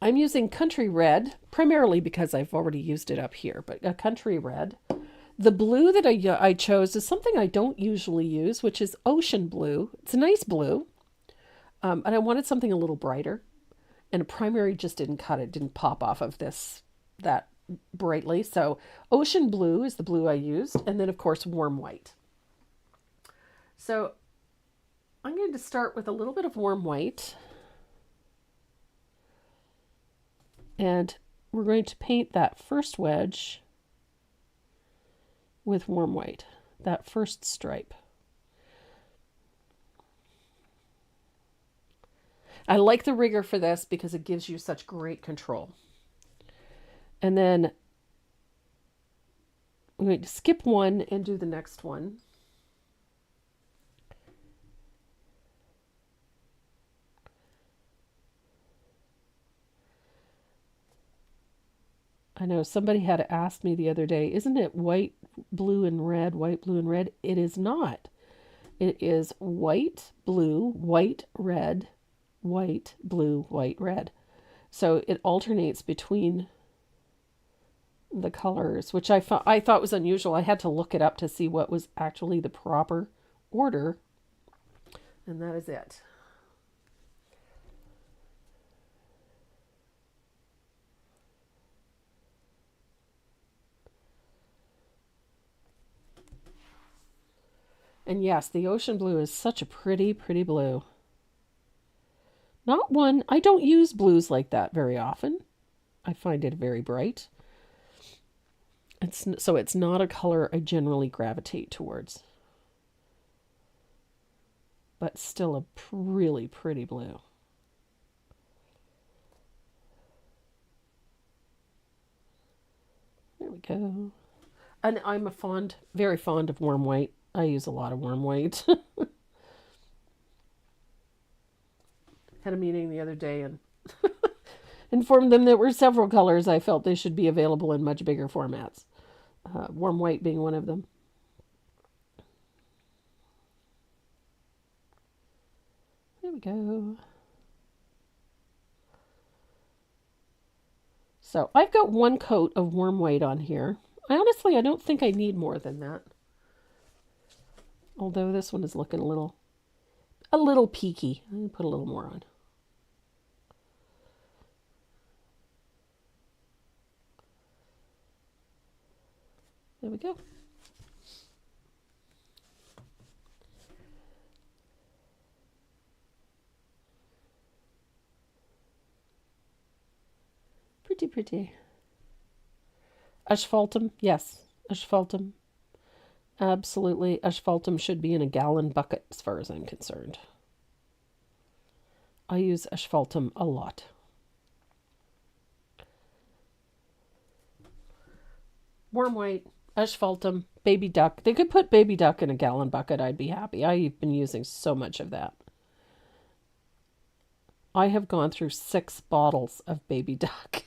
I'm using Country Red, primarily because I've already used it up here, but a Country Red. The blue that I chose is something I don't usually use, which is Ocean Blue. It's a nice blue, and I wanted something a little brighter. And a primary just didn't cut it, didn't pop off of this that brightly. So Ocean Blue is the blue I used, and then of course Warm White. So I'm going to start with a little bit of Warm White. And we're going to paint that first wedge with Warm White, that first stripe. I like the rigger for this because it gives you such great control. And then I'm going to skip one and do the next one. I know somebody had asked me the other day, isn't it white, blue, and red, white, blue, and red? It is not. It is white, blue, white, red, white, blue, white, red. So it alternates between the colors, which I thought was unusual. I had to look it up to see what was actually the proper order, and that is it. And yes, the ocean blue is such a pretty, pretty blue. Not one, I don't use blues like that very often. I find it very bright. So it's not a color I generally gravitate towards. But still a really pretty blue. There we go. And I'm very fond of Warm White. I use a lot of Warm White. Had a meeting the other day and informed them there were several colors I felt they should be available in much bigger formats. Warm White being one of them. There we go. So I've got one coat of Warm White on here. I don't think I need more than that. Although this one is looking a little peaky. I'm going to put a little more on. There we go. Pretty, pretty. Asphaltum, yes. Asphaltum. Absolutely. Asphaltum should be in a gallon bucket as far as I'm concerned. I use asphaltum a lot. Warm White, asphaltum, baby duck. They could put baby duck in a gallon bucket. I'd be happy. I've been using so much of that. I have gone through 6 bottles of baby duck.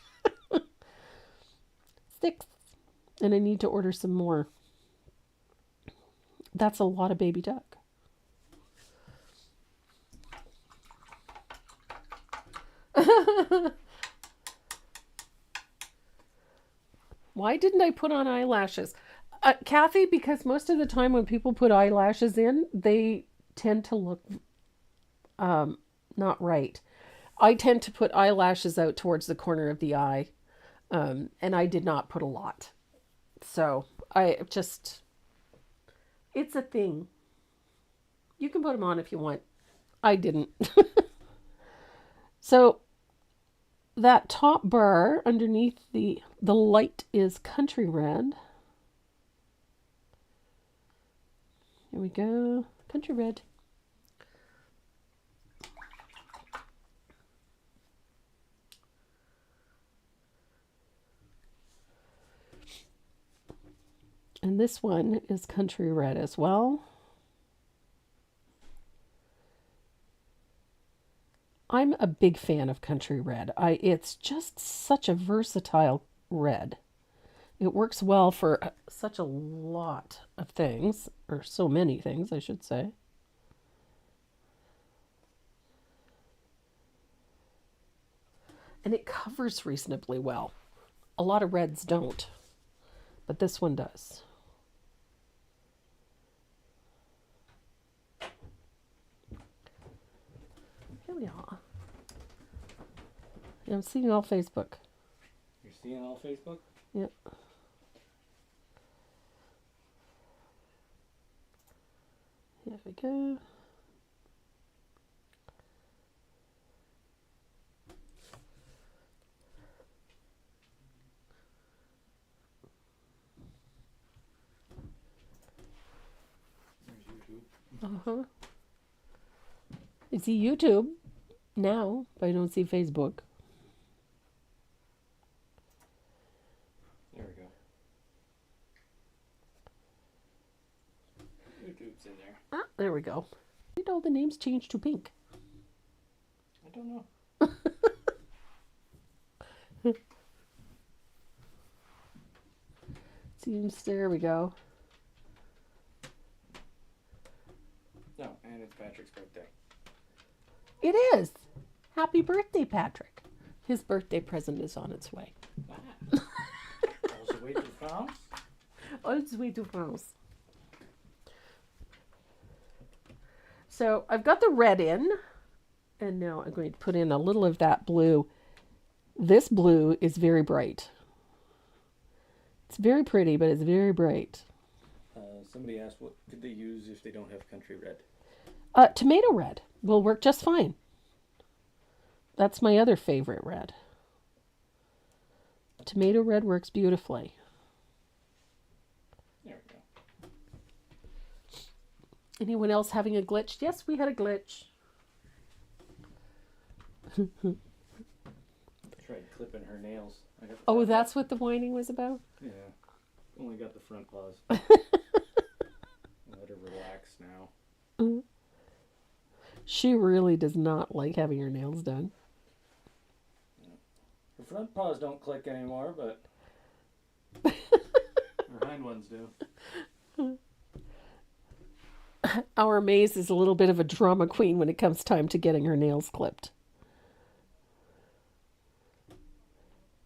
6. And I need to order some more. That's a lot of baby duck. Why didn't I put on eyelashes? Kathy, because most of the time when people put eyelashes in, they tend to look not right. I tend to put eyelashes out towards the corner of the eye, and I did not put a lot. So it's a thing. You can put them on if you want. I didn't. So that top bar underneath the light is Country Red. Here we go. Country Red. And this one is Country Red as well. I'm a big fan of Country Red. It's just such a versatile red. It works well for such a lot of things, or so many things, I should say. and it covers reasonably well. A lot of reds don't, but this one does. Here we are. Yeah, I'm seeing all Facebook. You're seeing all Facebook? Yep. Here we go. There's YouTube. Uh-huh. I see YouTube now, but I don't see Facebook. There we go. YouTube's in there. Ah, there we go. Did all the names change to pink? I don't know. Seems, there we go. No, and it's Patrick's birthday. It is. Happy birthday, Patrick. His birthday present is on its way. Ah. All the way to France? All the way to France. So I've got the red in, and now I'm going to put in a little of that blue. This blue is very bright. It's very pretty, but it's very bright. Somebody asked what could they use if they don't have country red? Tomato red will work just fine. That's my other favorite red. Tomato red works beautifully. There we go. Anyone else having a glitch? Yes, we had a glitch. Tried clipping her nails. Oh, that's what the whining was about? Yeah. Only got the front paws. Let her relax now. She really does not like having her nails done. Her front paws don't click anymore, but her hind ones do. Our Maze is a little bit of a drama queen when it comes time to getting her nails clipped.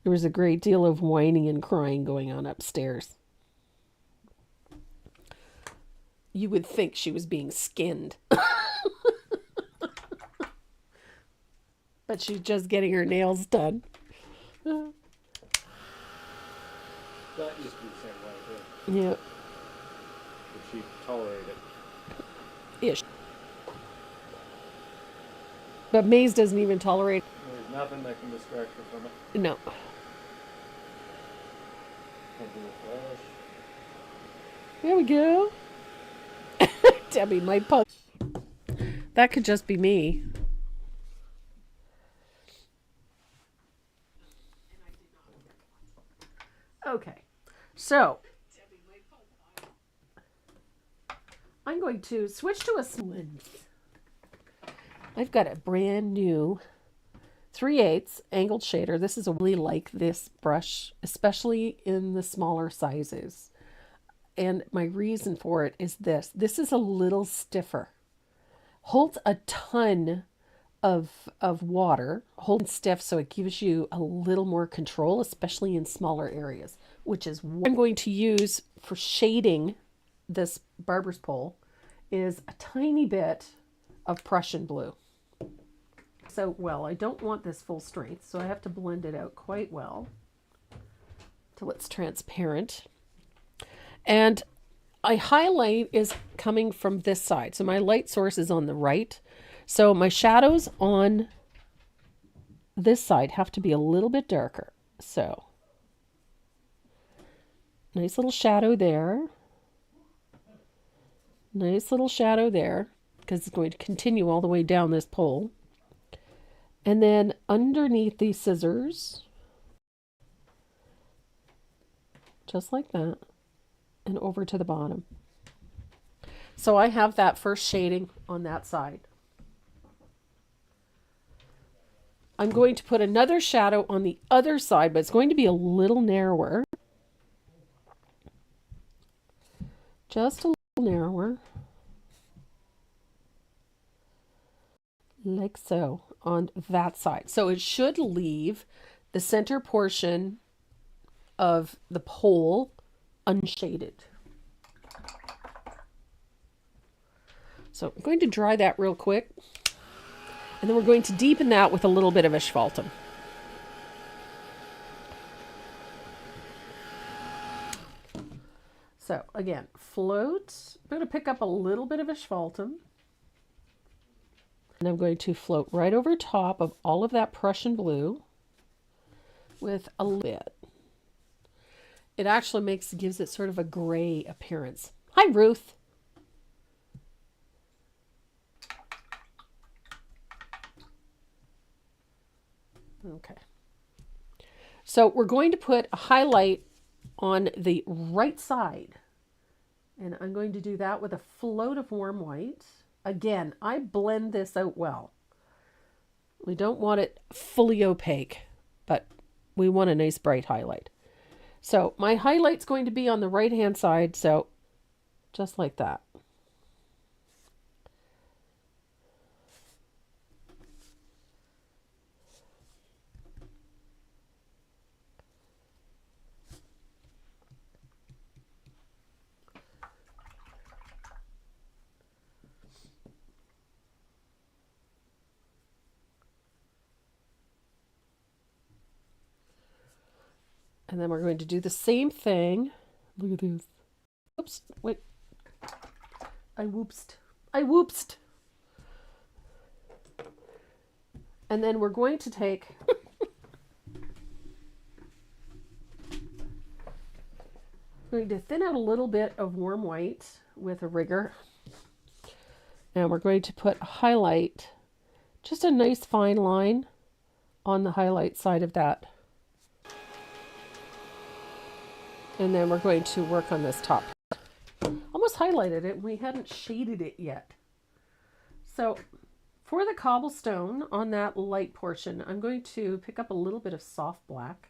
There was a great deal of whining and crying going on upstairs. You would think she was being skinned. But she's just getting her nails done. That used to be the same way too. Yeah. But she tolerated it. Ish. But Maze doesn't even tolerate. There's nothing that can distract her from it. No. Can't do a flash. There we go. Debbie, my pup. That could just be me. Okay. So, I'm going to switch to a lens. I've got a brand new 3/8 angled shader. This is a really like this brush, especially in the smaller sizes. And my reason for it is this. This is a little stiffer. Holds a ton of water, holds stiff, so it gives you a little more control, especially in smaller areas, which is what I'm going to use for shading this barber's pole is a tiny bit of Prussian blue. So, well, I don't want this full strength, so I have to blend it out quite well till it's transparent. And I highlight is coming from this side. So my light source is on the right. So my shadows on this side have to be a little bit darker. So nice little shadow there. Nice little shadow there, because it's going to continue all the way down this pole. And then underneath these scissors, just like that, and over to the bottom. So I have that first shading on that side. I'm going to put another shadow on the other side, but it's going to be a little narrower. Just a little narrower. like so on that side. So it should leave the center portion of the pole unshaded. So I'm going to dry that real quick. And then we're going to deepen that with a little bit of asphaltum. So again, float. I'm going to pick up a little bit of asphaltum. And I'm going to float right over top of all of that Prussian blue with a little bit. It actually gives it sort of a gray appearance. Hi, Ruth. Okay. So we're going to put a highlight on the right side. And I'm going to do that with a float of warm white. Again, I blend this out well. We don't want it fully opaque, but we want a nice bright highlight. So my highlight's going to be on the right-hand side, so just like that. And then we're going to do the same thing. Look at this. Oops, wait. I whoopsed. And then we're going to take going to thin out a little bit of warm white with a rigger. And we're going to put a highlight, just a nice fine line on the highlight side of that. And then we're going to work on this top. Almost highlighted it, and we hadn't shaded it yet. So for the cobblestone on that light portion, I'm going to pick up a little bit of soft black.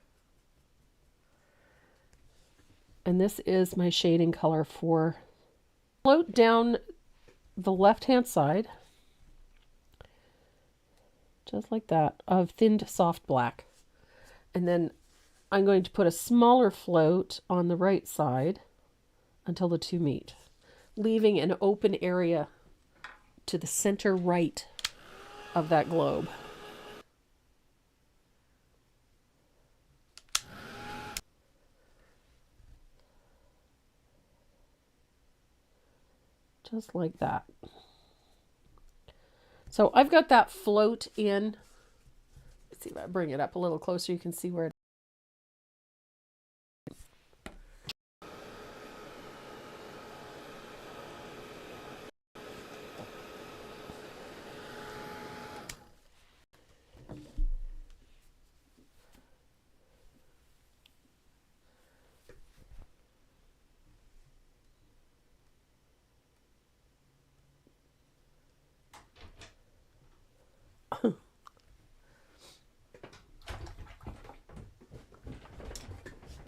And this is my shading color for float down the left-hand side, just like that, of thinned soft black. And then I'm going to put a smaller float on the right side until the two meet, leaving an open area to the center right of that globe. Just like that. So I've got that float in. Let's see if I bring it up a little closer, you can see where it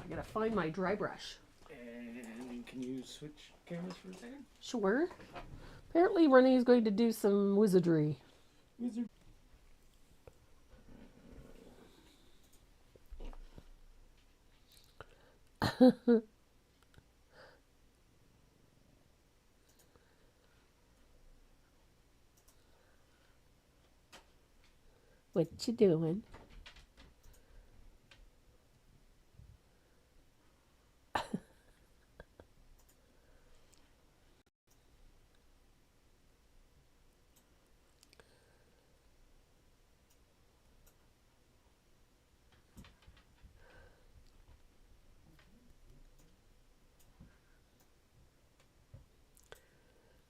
I gotta find my dry brush. And can you switch cameras for a second? Sure. Apparently Renee's going to do some wizardry. What you doing?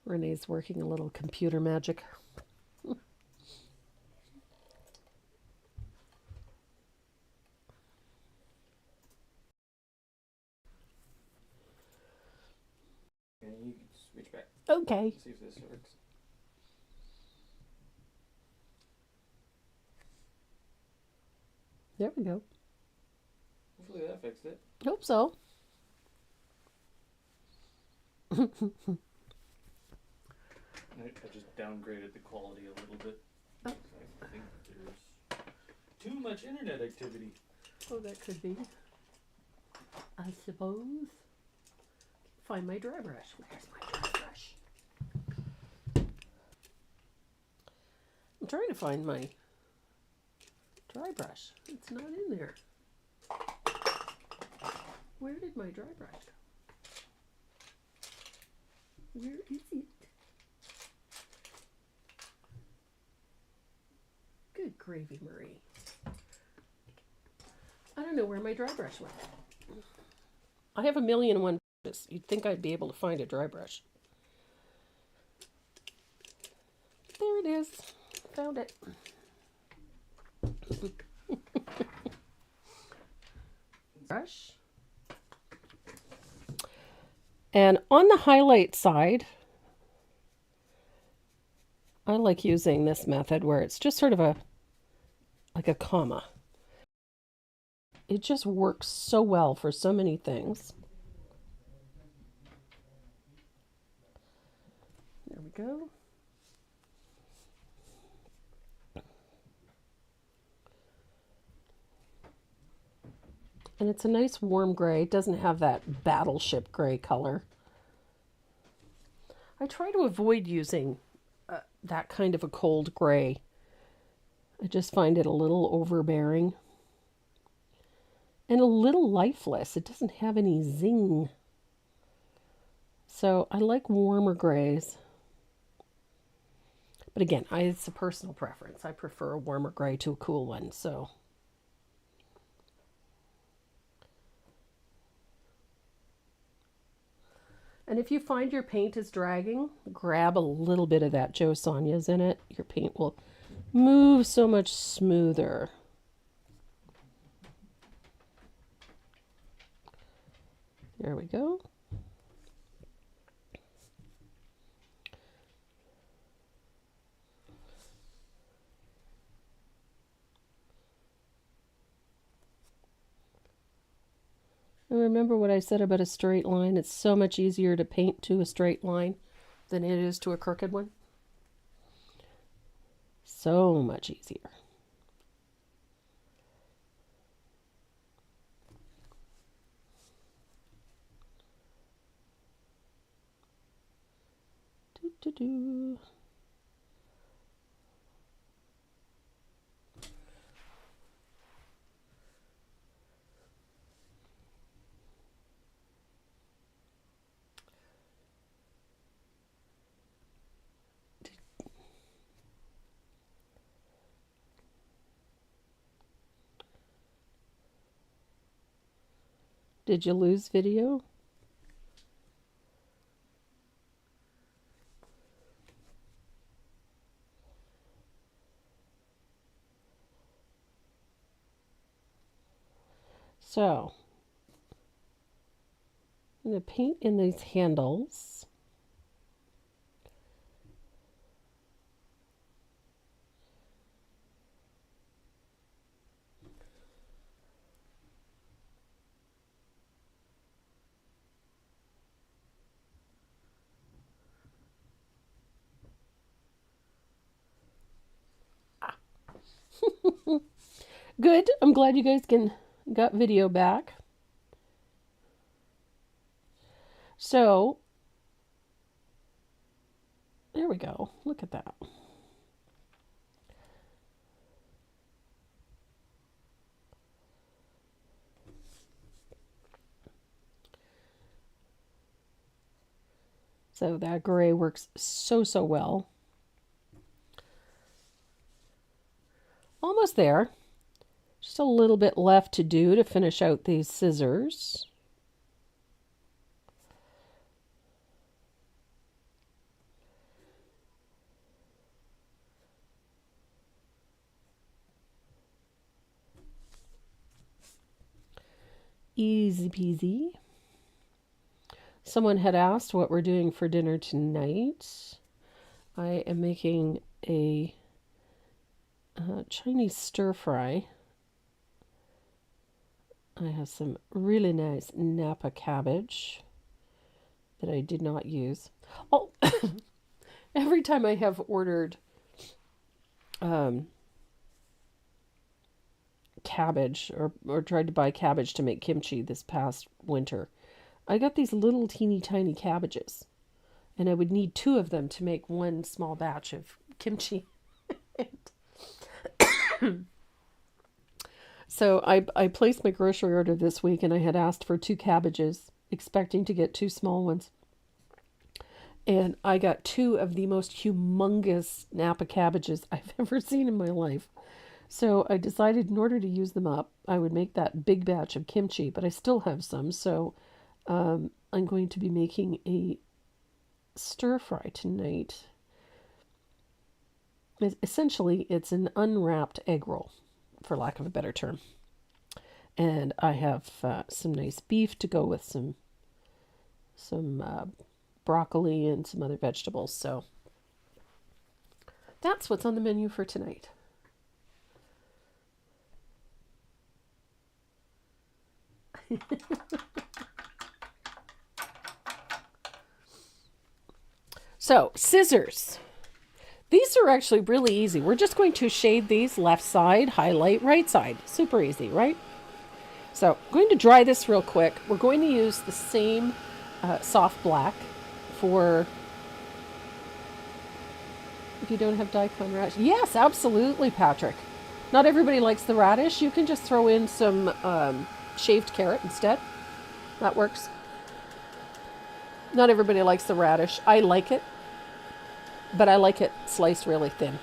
Renee's working a little computer magic. And you can switch back. Okay. See if this works. There we go. Hopefully that fixed it. Hope so. I just downgraded the quality a little bit. too much internet activity. Oh, that could be. I suppose. Find my dry brush. Where's my dry brush? I'm trying to find my dry brush. It's not in there. Where did my dry brush go? Where is it? Good gravy, Marie. I don't know where my dry brush went. I have 1,000,001 brushes. You'd think I'd be able to find a dry brush. There it is. Found it. Brush. And on the highlight side, I like using this method where it's just sort of like a comma. It just works so well for so many things. There we go. And it's a nice warm gray. It doesn't have that battleship gray color. I try to avoid using that kind of a cold gray. I just find it a little overbearing. And a little lifeless. It doesn't have any zing. So I like warmer grays. But again, it's a personal preference. I prefer a warmer gray to a cool one, so... And if you find your paint is dragging, grab a little bit of that Joe Sonia's in it. Your paint will move so much smoother. There we go. And remember what I said about a straight line? It's so much easier to paint to a straight line than it is to a crooked one. So much easier. Do. Did you lose video? So, I'm going to paint in these handles. Good. I'm glad you guys got video back. So, there we go. Look at that. So that gray works so well. Almost there. Just a little bit left to do to finish out these scissors. Easy peasy. Someone had asked what we're doing for dinner tonight. I am making a Chinese stir fry. I have some really nice Napa cabbage that I did not use. Oh, every time I have ordered cabbage or tried to buy cabbage to make kimchi this past winter, I got these little teeny tiny cabbages, and I would need 2 of them to make one small batch of kimchi. So I placed my grocery order this week, and I had asked for 2 cabbages, expecting to get 2 small ones. And I got 2 of the most humongous Napa cabbages I've ever seen in my life. So I decided in order to use them up, I would make that big batch of kimchi, but I still have some. So I'm going to be making a stir fry tonight. Essentially, it's an unwrapped egg roll, for lack of a better term. And I have some nice beef to go with some broccoli and some other vegetables. So that's what's on the menu for tonight. So, scissors. These are actually really easy. We're just going to shade these left side, highlight right side. Super easy, right? So, I'm going to dry this real quick. We're going to use the same soft black for, if you don't have daikon radish. Yes, absolutely, Patrick. Not everybody likes the radish. You can just throw in some shaved carrot instead. That works. Not everybody likes the radish. I like it, but I like it sliced really thin.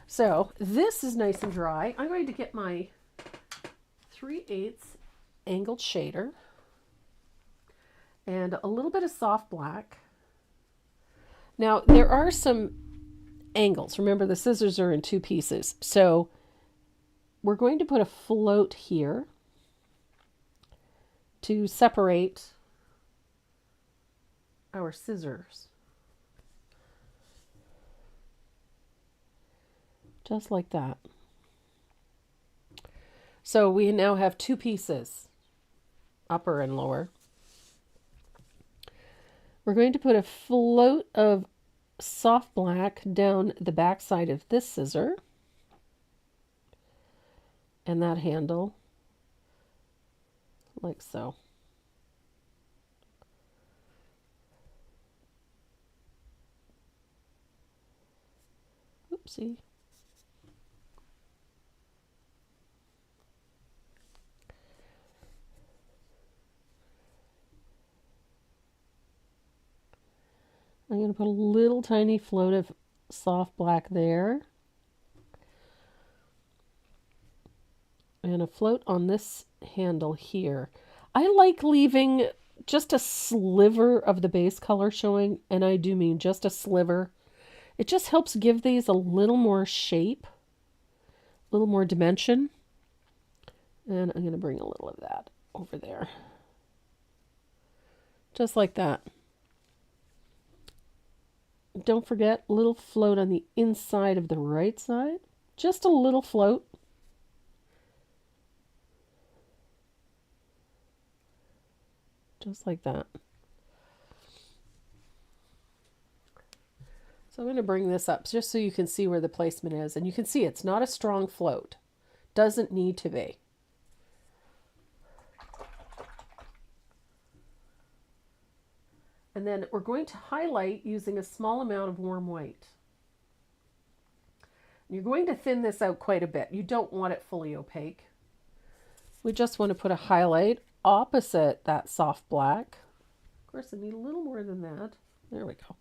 So this is nice and dry. I'm going to get my 3/8 angled shader and a little bit of soft black. Now there are some angles. Remember, the scissors are in 2 pieces. So we're going to put a float here to separate our scissors. Just like that. So we now have 2 pieces, upper and lower. We're going to put a float of soft black down the back side of this scissor and that handle, like so. Oopsie. I'm going to put a little tiny float of soft black there. And a float on this handle here. I like leaving just a sliver of the base color showing, and I do mean just a sliver. It just helps give these a little more shape, a little more dimension. And I'm going to bring a little of that over there. Just like that. Don't forget, a little float on the inside of the right side. Just a little float. Just like that. So I'm going to bring this up just so you can see where the placement is. And you can see it's not a strong float. Doesn't need to be. And then we're going to highlight using a small amount of warm white. You're going to thin this out quite a bit. You don't want it fully opaque. We just want to put a highlight opposite that soft black. Of course, I need a little more than that. There we go.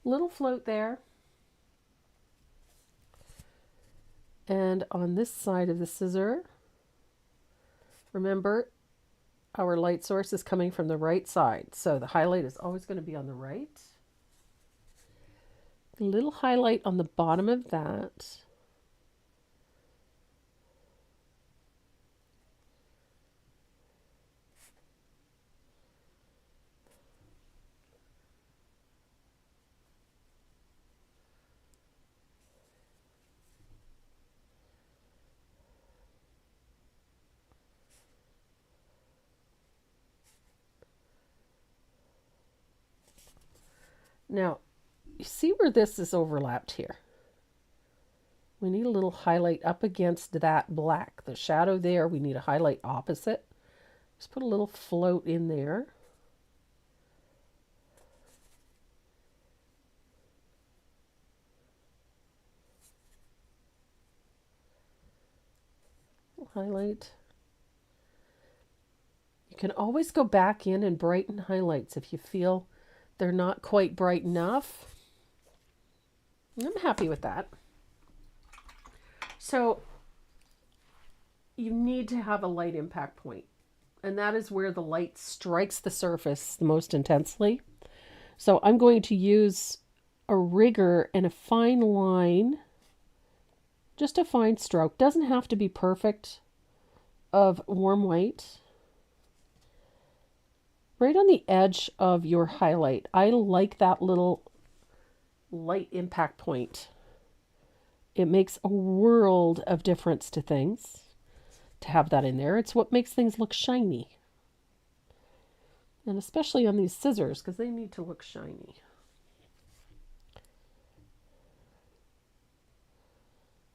Little float there. And on this side of the scissor, remember, our light source is coming from the right side. So the highlight is always going to be on the right. A little highlight on the bottom of that. Now, you see where this is overlapped here? We need a little highlight up against that black. The shadow there, we need a highlight opposite. Just put a little float in there. Highlight. You can always go back in and brighten highlights if you feel they're not quite bright enough. I'm happy with that. So you need to have a light impact point, and that is where the light strikes the surface the most intensely. So I'm going to use a rigger and a fine line, just a fine stroke. Doesn't have to be perfect, of warm white right on the edge of your highlight. I like that little light impact point. It makes a world of difference to things to have that in there. It's what makes things look shiny. And especially on these scissors, because they need to look shiny.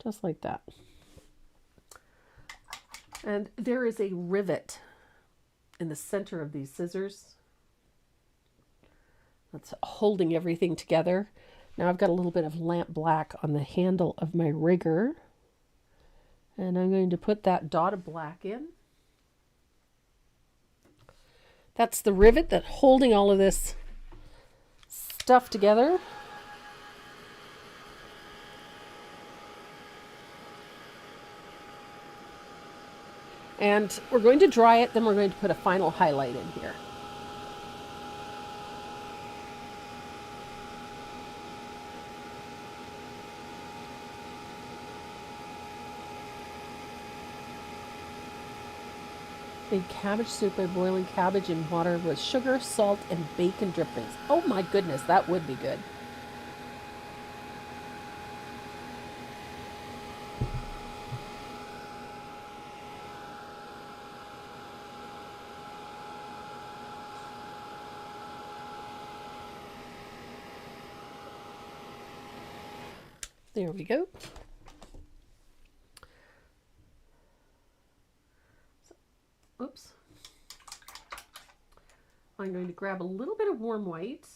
Just like that. And there is a rivet in the center of these scissors that's holding everything together. Now I've got a little bit of lamp black on the handle of my rigger, and I'm going to put that dot of black in. That's the rivet that's holding all of this stuff together. And we're going to dry it, then we're going to put a final highlight in here. Made cabbage soup by boiling cabbage in water with sugar, salt, and bacon drippings. Oh my goodness, that would be good. There we go. Oops. I'm going to grab a little bit of warm white.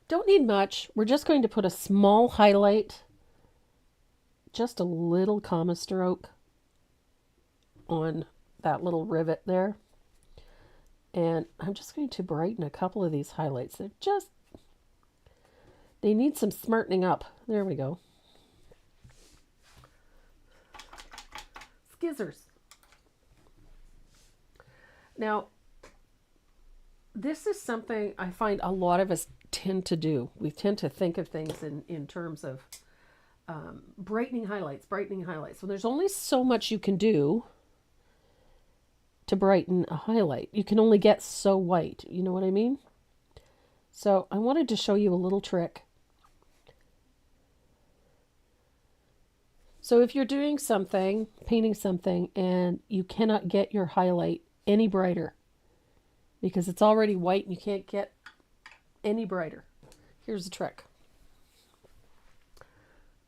Don't need much. We're just going to put a small highlight, just a little comma stroke on that little rivet there. And I'm just going to brighten a couple of these highlights. They need some smartening up. There we go. Skizzers. Now, this is something I find a lot of us tend to do. We tend to think of things in terms of brightening highlights. So there's only so much you can do to brighten a highlight. You can only get so white. You know what I mean? So I wanted to show you a little trick. So if you're doing something, painting something, and you cannot get your highlight any brighter because it's already white and you can't get any brighter, here's the trick.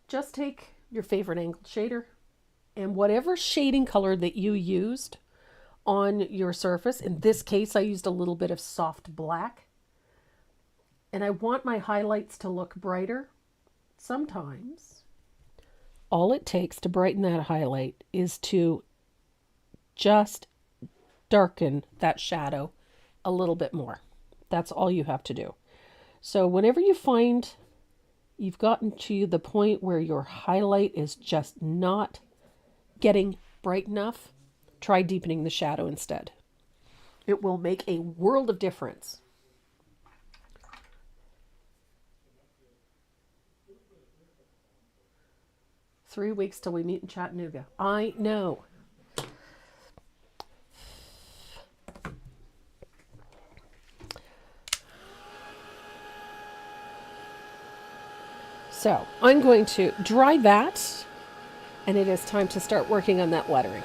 Just take your favorite angled shader and whatever shading color that you used on your surface, in this case I used a little bit of soft black, and I want my highlights to look brighter. Sometimes all it takes to brighten that highlight is to just darken that shadow a little bit more. That's all you have to do. So whenever you find you've gotten to the point where your highlight is just not getting bright enough, try deepening the shadow instead. It will make a world of difference. Three weeks till we meet in Chattanooga. I know. So I'm going to dry that, and it is time to start working on that lettering.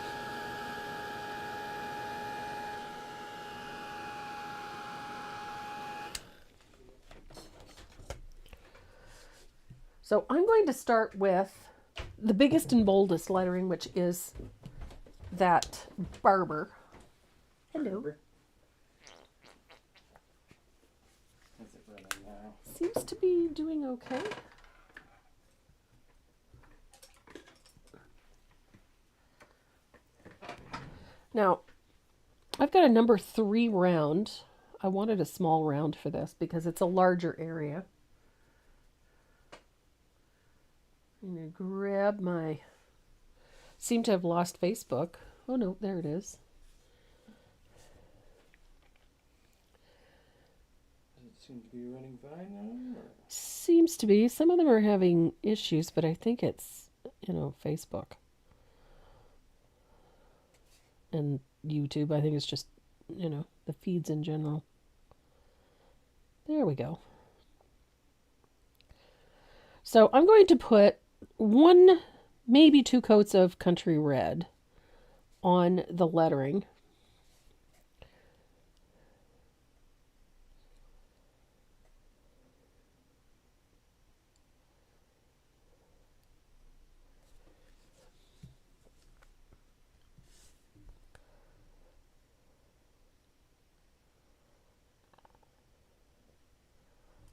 So I'm going to start with the biggest and boldest lettering, which is that Barber. Hello. Remember? Is it running now? Seems to be doing okay. Now, I've got a number 3 round. I wanted a small round for this because it's a larger area. I'm going to grab my... Seem to have lost Facebook. Oh no, there it is. Does it seem to be running fine now? Or? Seems to be. Some of them are having issues, but I think it's, Facebook. And YouTube. I think it's just, the feeds in general. There we go. So I'm going to put 1, maybe 2 coats of country red on the lettering.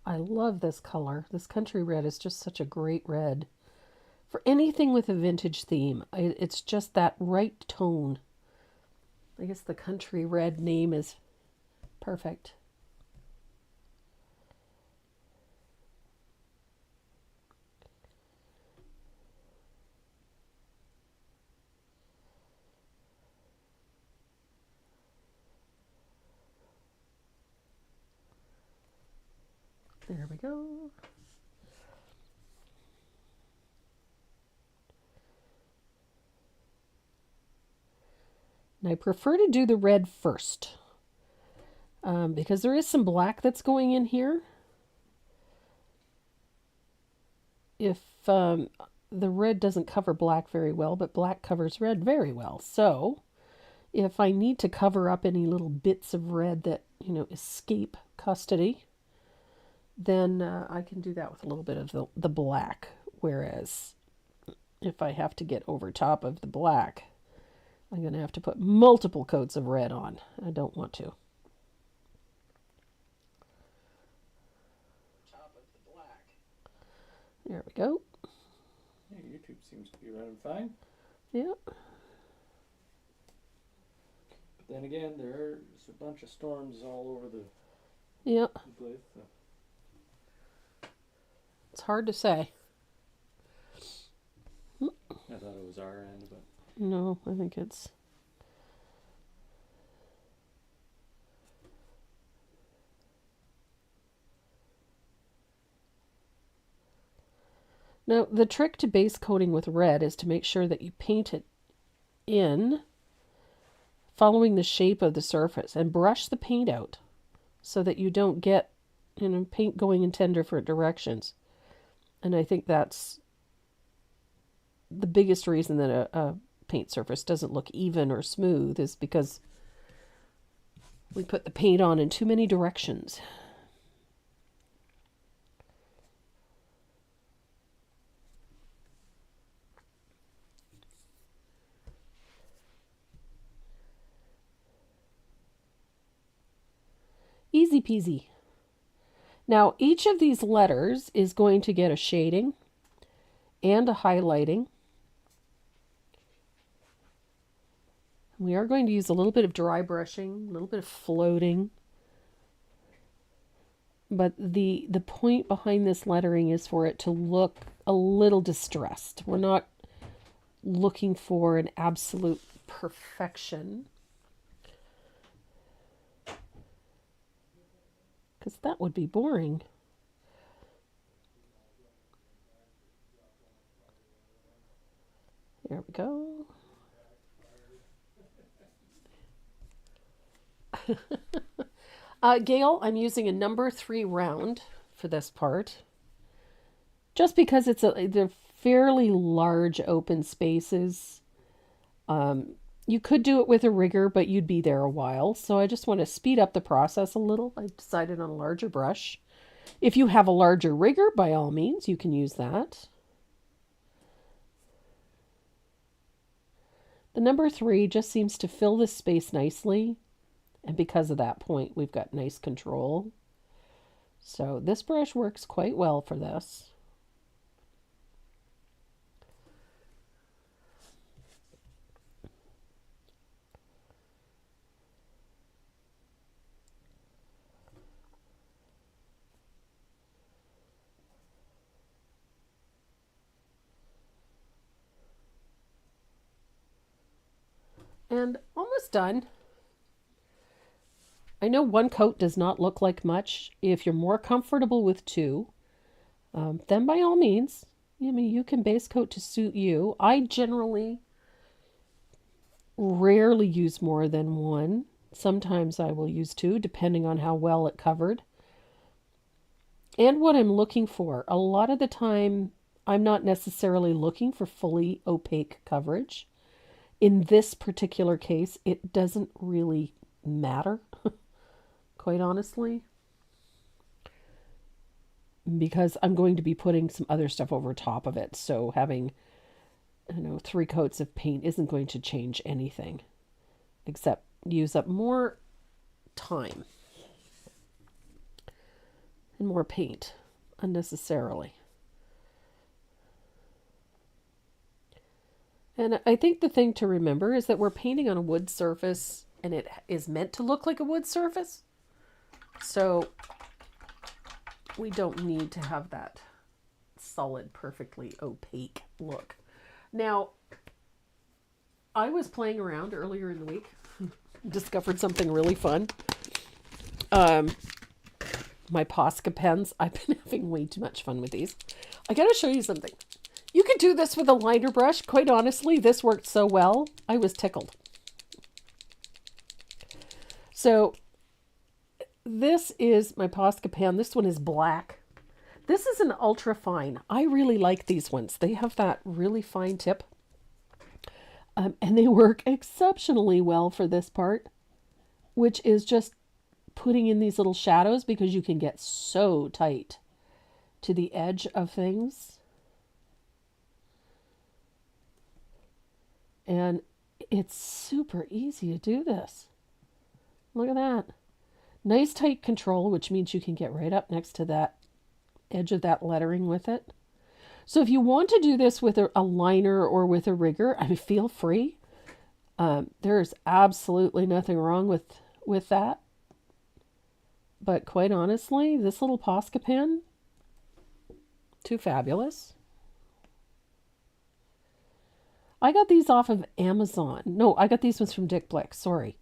I love this color. This country red is just such a great red. For anything with a vintage theme, it's just that right tone. I guess the country red name is perfect. There we go. And I prefer to do the red first because there is some black that's going in here. If the red doesn't cover black very well, but black covers red very well. So if I need to cover up any little bits of red that, escape custody, then I can do that with a little bit of the black. Whereas if I have to get over top of the black, I'm going to have to put multiple coats of red on. I don't want to. Top of the black. There we go. Yeah, YouTube seems to be running fine. Yeah. But then again, there's a bunch of storms all over the place. So. It's hard to say. I thought it was our end, but... No, I think it's... Now, the trick to base coating with red is to make sure that you paint it in, following the shape of the surface, and brush the paint out so that you don't get, paint going in 10 different directions. And I think that's the biggest reason that a paint surface doesn't look even or smooth is because we put the paint on in too many directions. Easy peasy. Now, each of these letters is going to get a shading and a highlighting. We are going to use a little bit of dry brushing, a little bit of floating. But the point behind this lettering is for it to look a little distressed. We're not looking for an absolute perfection, because that would be boring. There we go. Gail, I'm using a number 3 round for this part, just because they're fairly large open spaces. You could do it with a rigger, but you'd be there a while. So I just want to speed up the process a little. I decided on a larger brush. If you have a larger rigger, by all means, you can use that. The number 3 just seems to fill this space nicely. And because of that point, we've got nice control. So this brush works quite well for this. And almost done. I know one coat does not look like much. If you're more comfortable with 2, then by all means, I mean, you can base coat to suit you. I generally rarely use more than 1. Sometimes I will use 2, depending on how well it covered. And what I'm looking for. A lot of the time, I'm not necessarily looking for fully opaque coverage. In this particular case, it doesn't really matter, quite honestly, because I'm going to be putting some other stuff over top of it. So having, 3 coats of paint isn't going to change anything, except use up more time and more paint unnecessarily. And I think the thing to remember is that we're painting on a wood surface, and it is meant to look like a wood surface. So we don't need to have that solid, perfectly opaque look. Now, I was playing around earlier in the week, discovered something really fun. My Posca pens. I've been having way too much fun with these. I gotta show you something. You could do this with a liner brush. Quite honestly, this worked so well, I was tickled. So this is my Posca pen. This one is black. This is an ultra fine. I really like these ones. They have that really fine tip. And they work exceptionally well for this part, which is just putting in these little shadows, because you can get so tight to the edge of things. And it's super easy to do this. Look at that. Nice tight control, which means you can get right up next to that edge of that lettering with it. So if you want to do this with a liner or with a rigger, I mean, feel free. There's absolutely nothing wrong with that. But quite honestly, this little Posca pen, too fabulous. I got these off of Amazon. No, I got these ones from Dick Blick. Sorry.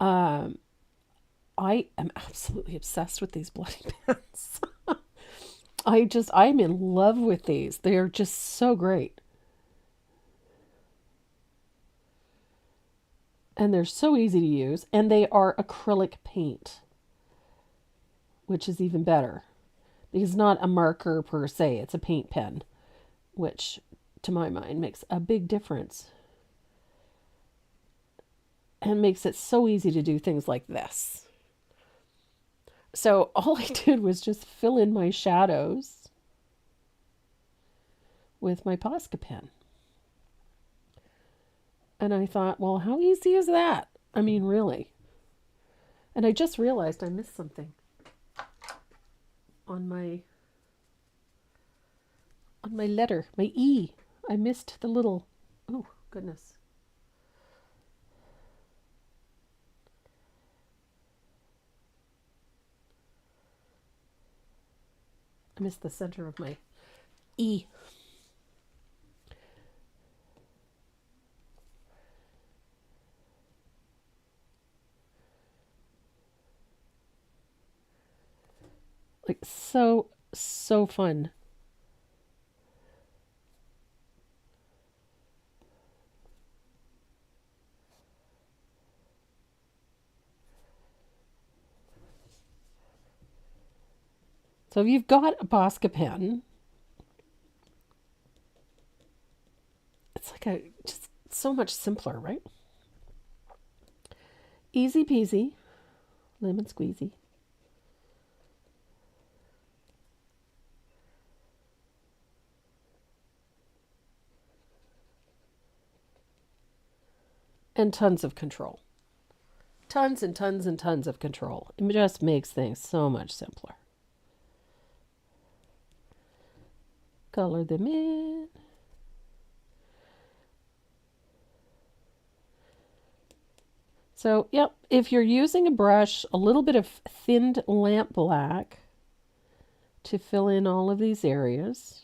I am absolutely obsessed with these bloody pens. I'm in love with these. They are just so great. And they're so easy to use. And they are acrylic paint, which is even better. It's not a marker per se. It's a paint pen, which to my mind makes a big difference. And makes it so easy to do things like this. So all I did was just fill in my shadows with my Posca pen. And I thought, well, how easy is that? I mean, really. And I just realized I missed something on my letter, my E. I missed the little, oh, goodness. I missed the center of my E. Like, so fun. So if you've got a Posca pen, it's like just so much simpler, right? Easy peasy, lemon squeezy. and tons of control. Tons and tons and tons of control. It just makes things so much simpler. Color them in. So, yep, if you're using a brush, a little bit of thinned lamp black to fill in all of these areas.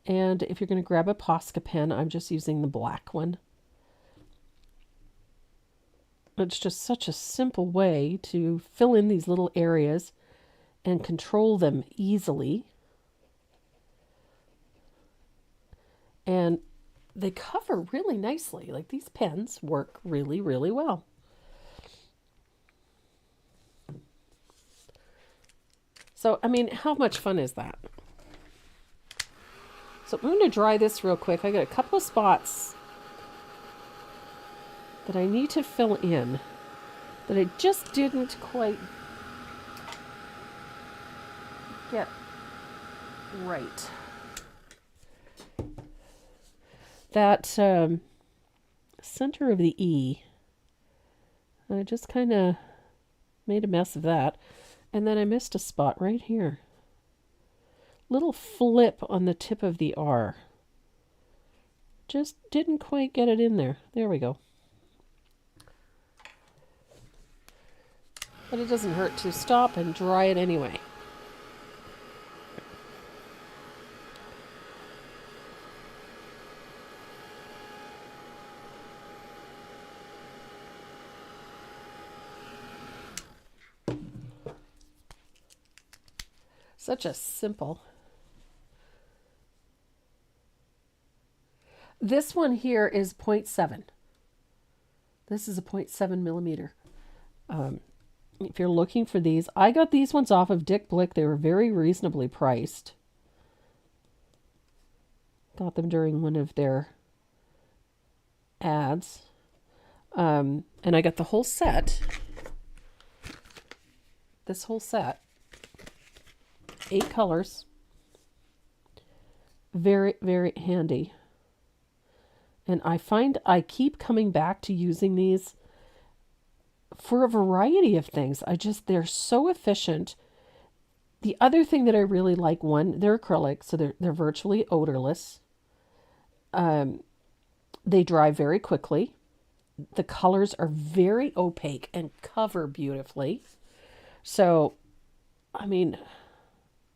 And if you're going to grab a Posca pen, I'm just using the black one. It's just such a simple way to fill in these little areas and control them easily. And they cover really nicely. Like, these pens work really, really well. So, I mean, how much fun is that? So I'm going to dry this real quick. I got a couple of spots that I need to fill in that I just didn't quite get right. That center of the E, I just kind of made a mess of that. And then I missed a spot right here. Little flip on the tip of the R. Just didn't quite get it in there. There we go. But it doesn't hurt to stop and dry it anyway. Such a simple. This one here is 0.7. This is a 0.7 millimeter. If you're looking for these, I got these ones off of Dick Blick. They were very reasonably priced. Got them during one of their ads. And I got the whole set. This whole set. 8 colors. Very, very handy. And I find I keep coming back to using these for a variety of things. They're so efficient. The other thing that I really like, one, they're acrylic, so they're virtually odorless. They dry very quickly. The colors are very opaque and cover beautifully. So, I mean,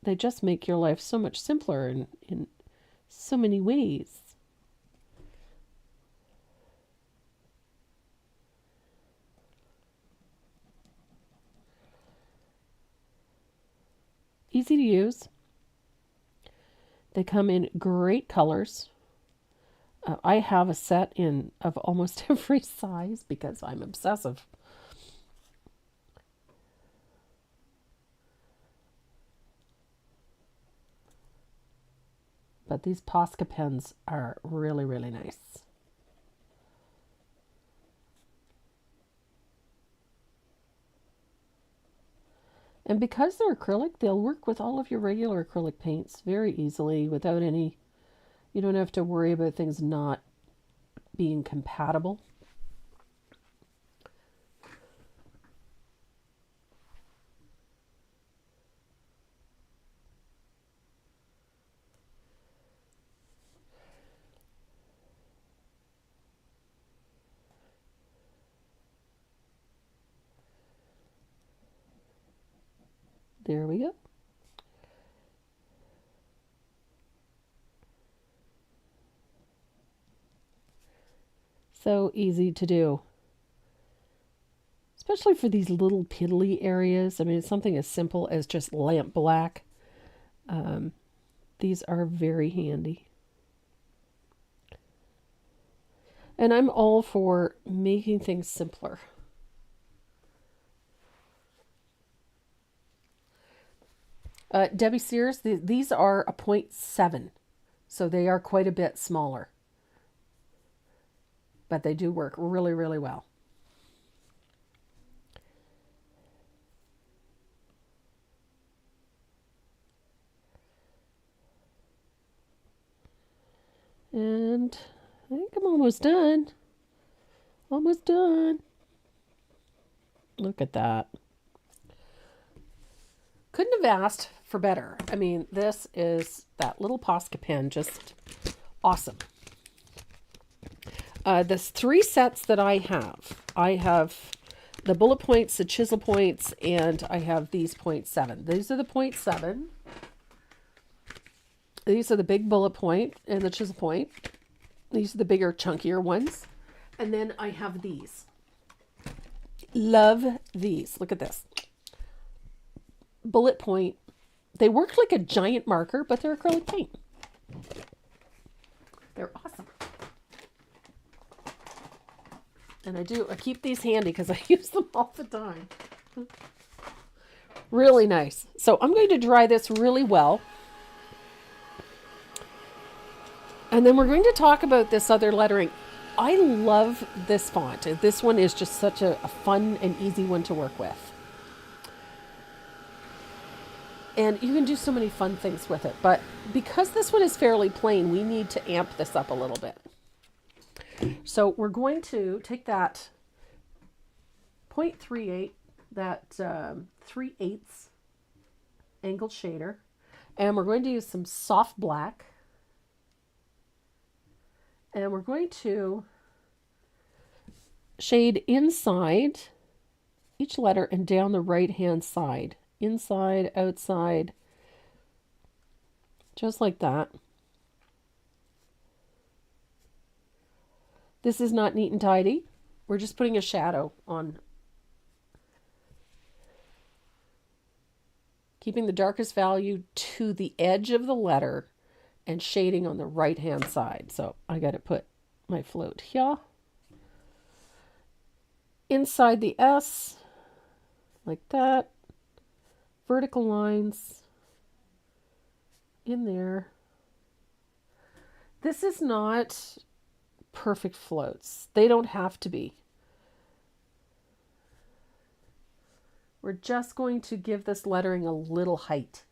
they just make your life so much simpler in so many ways. Easy to use. They come in great colors. I have a set of almost every size because I'm obsessive. But these Posca pens are really, really nice. And because they're acrylic, they'll work with all of your regular acrylic paints very easily without any, you don't have to worry about things not being compatible. There we go. So easy to do. Especially for these little piddly areas. I mean, it's something as simple as just lamp black. These are very handy. And I'm all for making things simpler. Debbie Sears, these are a 0.7, so they are quite a bit smaller. But they do work really, really well. And I think I'm almost done. Almost done. Look at that. Couldn't have asked for better. I mean, this is that little Posca pen, just awesome. There's 3 sets that I have the bullet points, the chisel points, and I have these 0.7. These are the 0.7. These are the big bullet point and the chisel point. These are the bigger, chunkier ones. And then I have these. Love these. Look at this. Bullet point. They work like a giant marker, but they're acrylic paint. They're awesome. And I keep these handy because I use them all the time. Really nice. So I'm going to dry this really well. And then we're going to talk about this other lettering. I love this font. This one is just such a fun and easy one to work with. And you can do so many fun things with it. But because this one is fairly plain, we need to amp this up a little bit. So we're going to take that 0.38, that 3/8 angled shader, and we're going to use some soft black. And we're going to shade inside each letter and down the right-hand side. Inside, outside, just like that. This is not neat and tidy. We're just putting a shadow on. Keeping the darkest value to the edge of the letter and shading on the right-hand side. So I got to put my float here. Inside the S, like that. Vertical lines in there. This is not perfect floats. They don't have to be. We're just going to give this lettering a little height,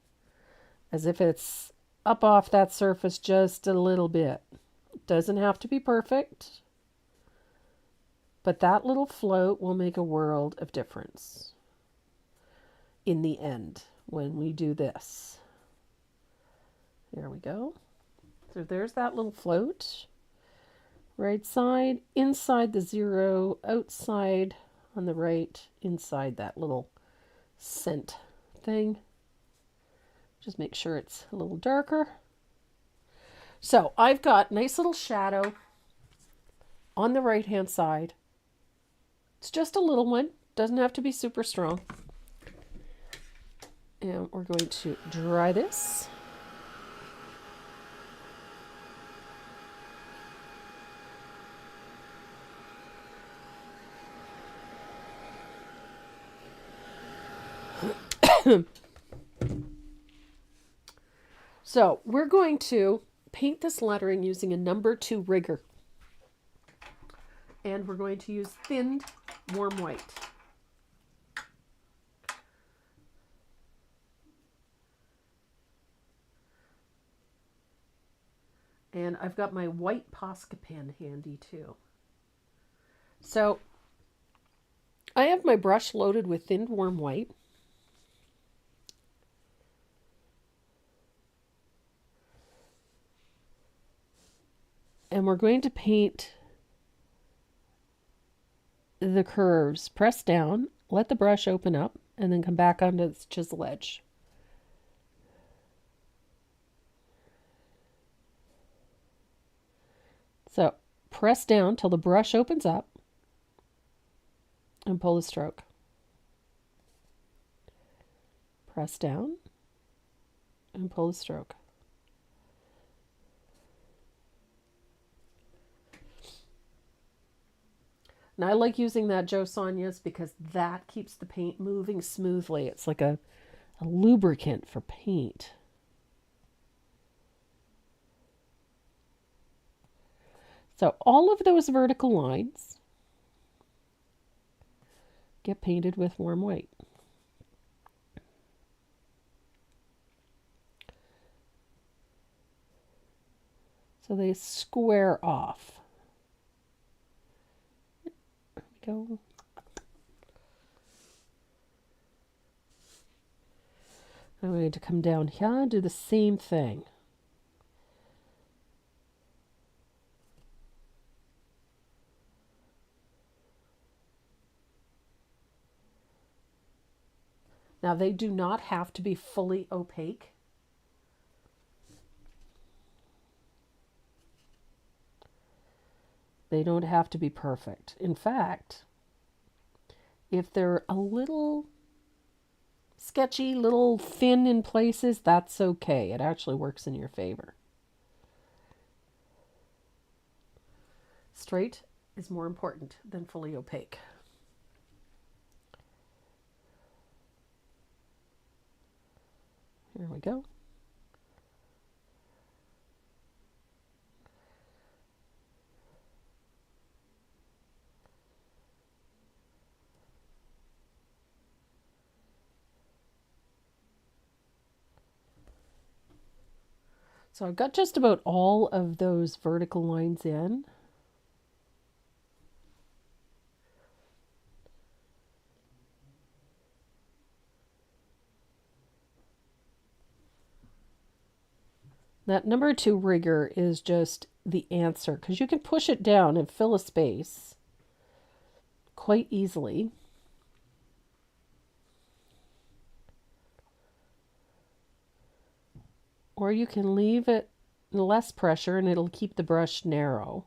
as if it's up off that surface just a little bit. It doesn't have to be perfect, but that little float will make a world of difference in the end when we do this. There we go. So there's that little float. Right side, inside the 0, outside on the right, inside that little scent thing. Just make sure it's a little darker. So I've got nice little shadow on the right hand side. It's just a little one, doesn't have to be super strong. And we're going to dry this. So we're going to paint this lettering using a number 2 rigger. And we're going to use thinned warm white. And I've got my white Posca pen handy too. So I have my brush loaded with thinned warm white. And we're going to paint the curves. Press down, let the brush open up, and then come back onto its chisel edge. So press down till the brush opens up and pull the stroke. Press down and pull the stroke. Now I like using that Joe Sonia's because that keeps the paint moving smoothly. It's like a lubricant for paint. So all of those vertical lines get painted with warm white. So they square off. There we go. I'm going to come down here and do the same thing. Now they do not have to be fully opaque. They don't have to be perfect. In fact, if they're a little sketchy, little thin in places, that's okay. It actually works in your favor. Straight is more important than fully opaque. Here we go. So I've got just about all of those vertical lines in. That number 2 rigger is just the answer because you can push it down and fill a space quite easily. Or you can leave it less pressure and it'll keep the brush narrow.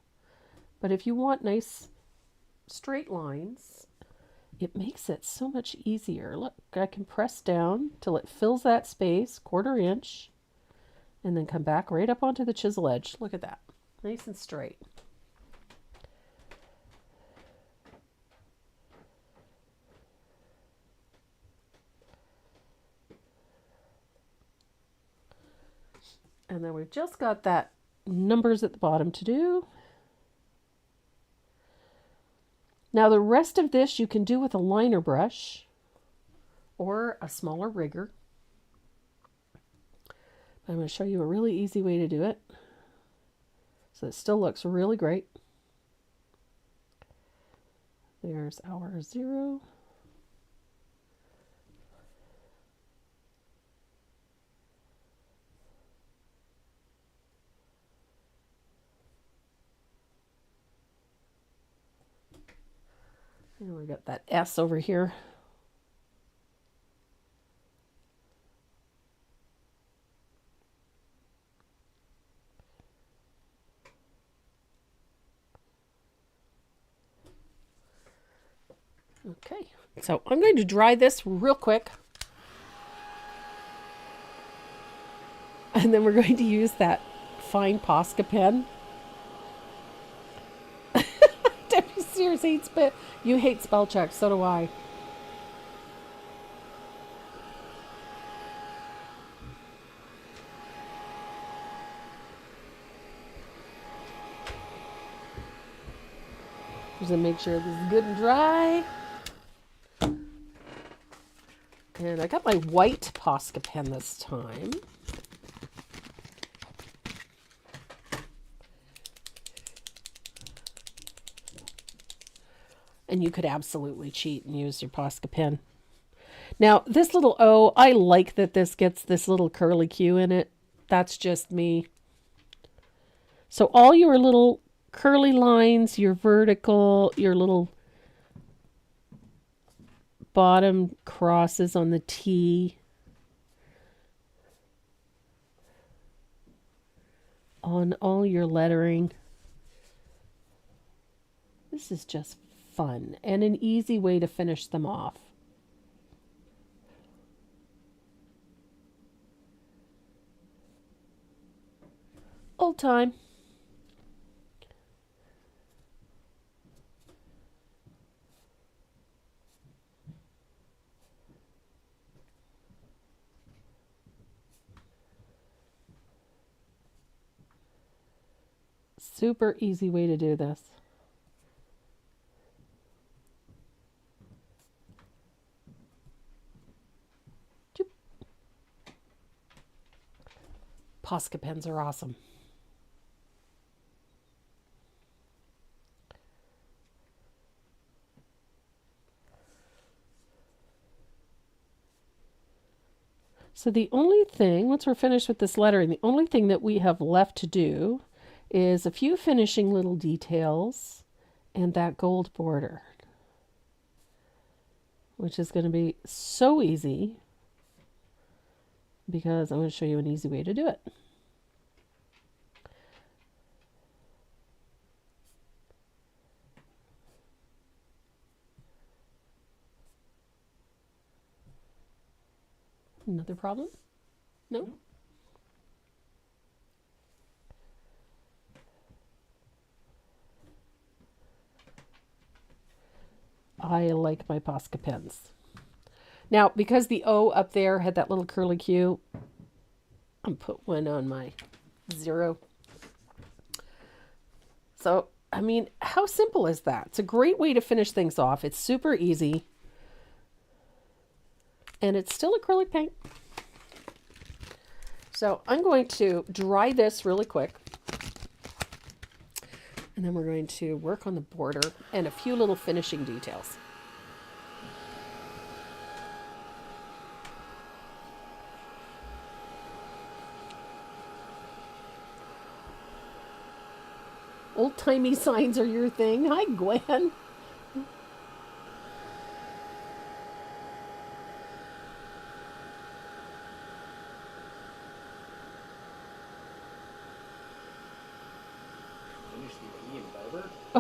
But if you want nice straight lines, it makes it so much easier. Look, I can press down till it fills that space, 1/4 inch, and then come back right up onto the chisel edge. Look at that, nice and straight. And then we've just got that numbers at the bottom to do. Now the rest of this you can do with a liner brush or a smaller rigger. I'm going to show you a really easy way to do it. So it still looks really great. There's our 0. And we got that S over here. Okay, so I'm going to dry this real quick. And then we're going to use that fine Posca pen. Debbie Sears hates spell. You hate spell check, so do I. Just to make sure this is good and dry. And I got my white Posca pen this time. And you could absolutely cheat and use your Posca pen. Now, this little O, I like that this gets this little curly Q in it. That's just me. So all your little curly lines, your vertical, your little bottom crosses on the T, on all your lettering. This is just fun and an easy way to finish them off. Old time. Super easy way to do this. Posca pens are awesome. So the only thing, once we're finished with this lettering, the only thing that we have left to do is a few finishing little details and that gold border, which is going to be so easy because I'm going to show you an easy way to do it. Another problem? No? I like my Posca pens. Now, because the O up there had that little curly Q, I'm put one on my 0. So, I mean, how simple is that? It's a great way to finish things off. It's super easy. And it's still acrylic paint. So I'm going to dry this really quick. And then we're going to work on the border and a few little finishing details. Old-timey signs are your thing. Hi, Gwen.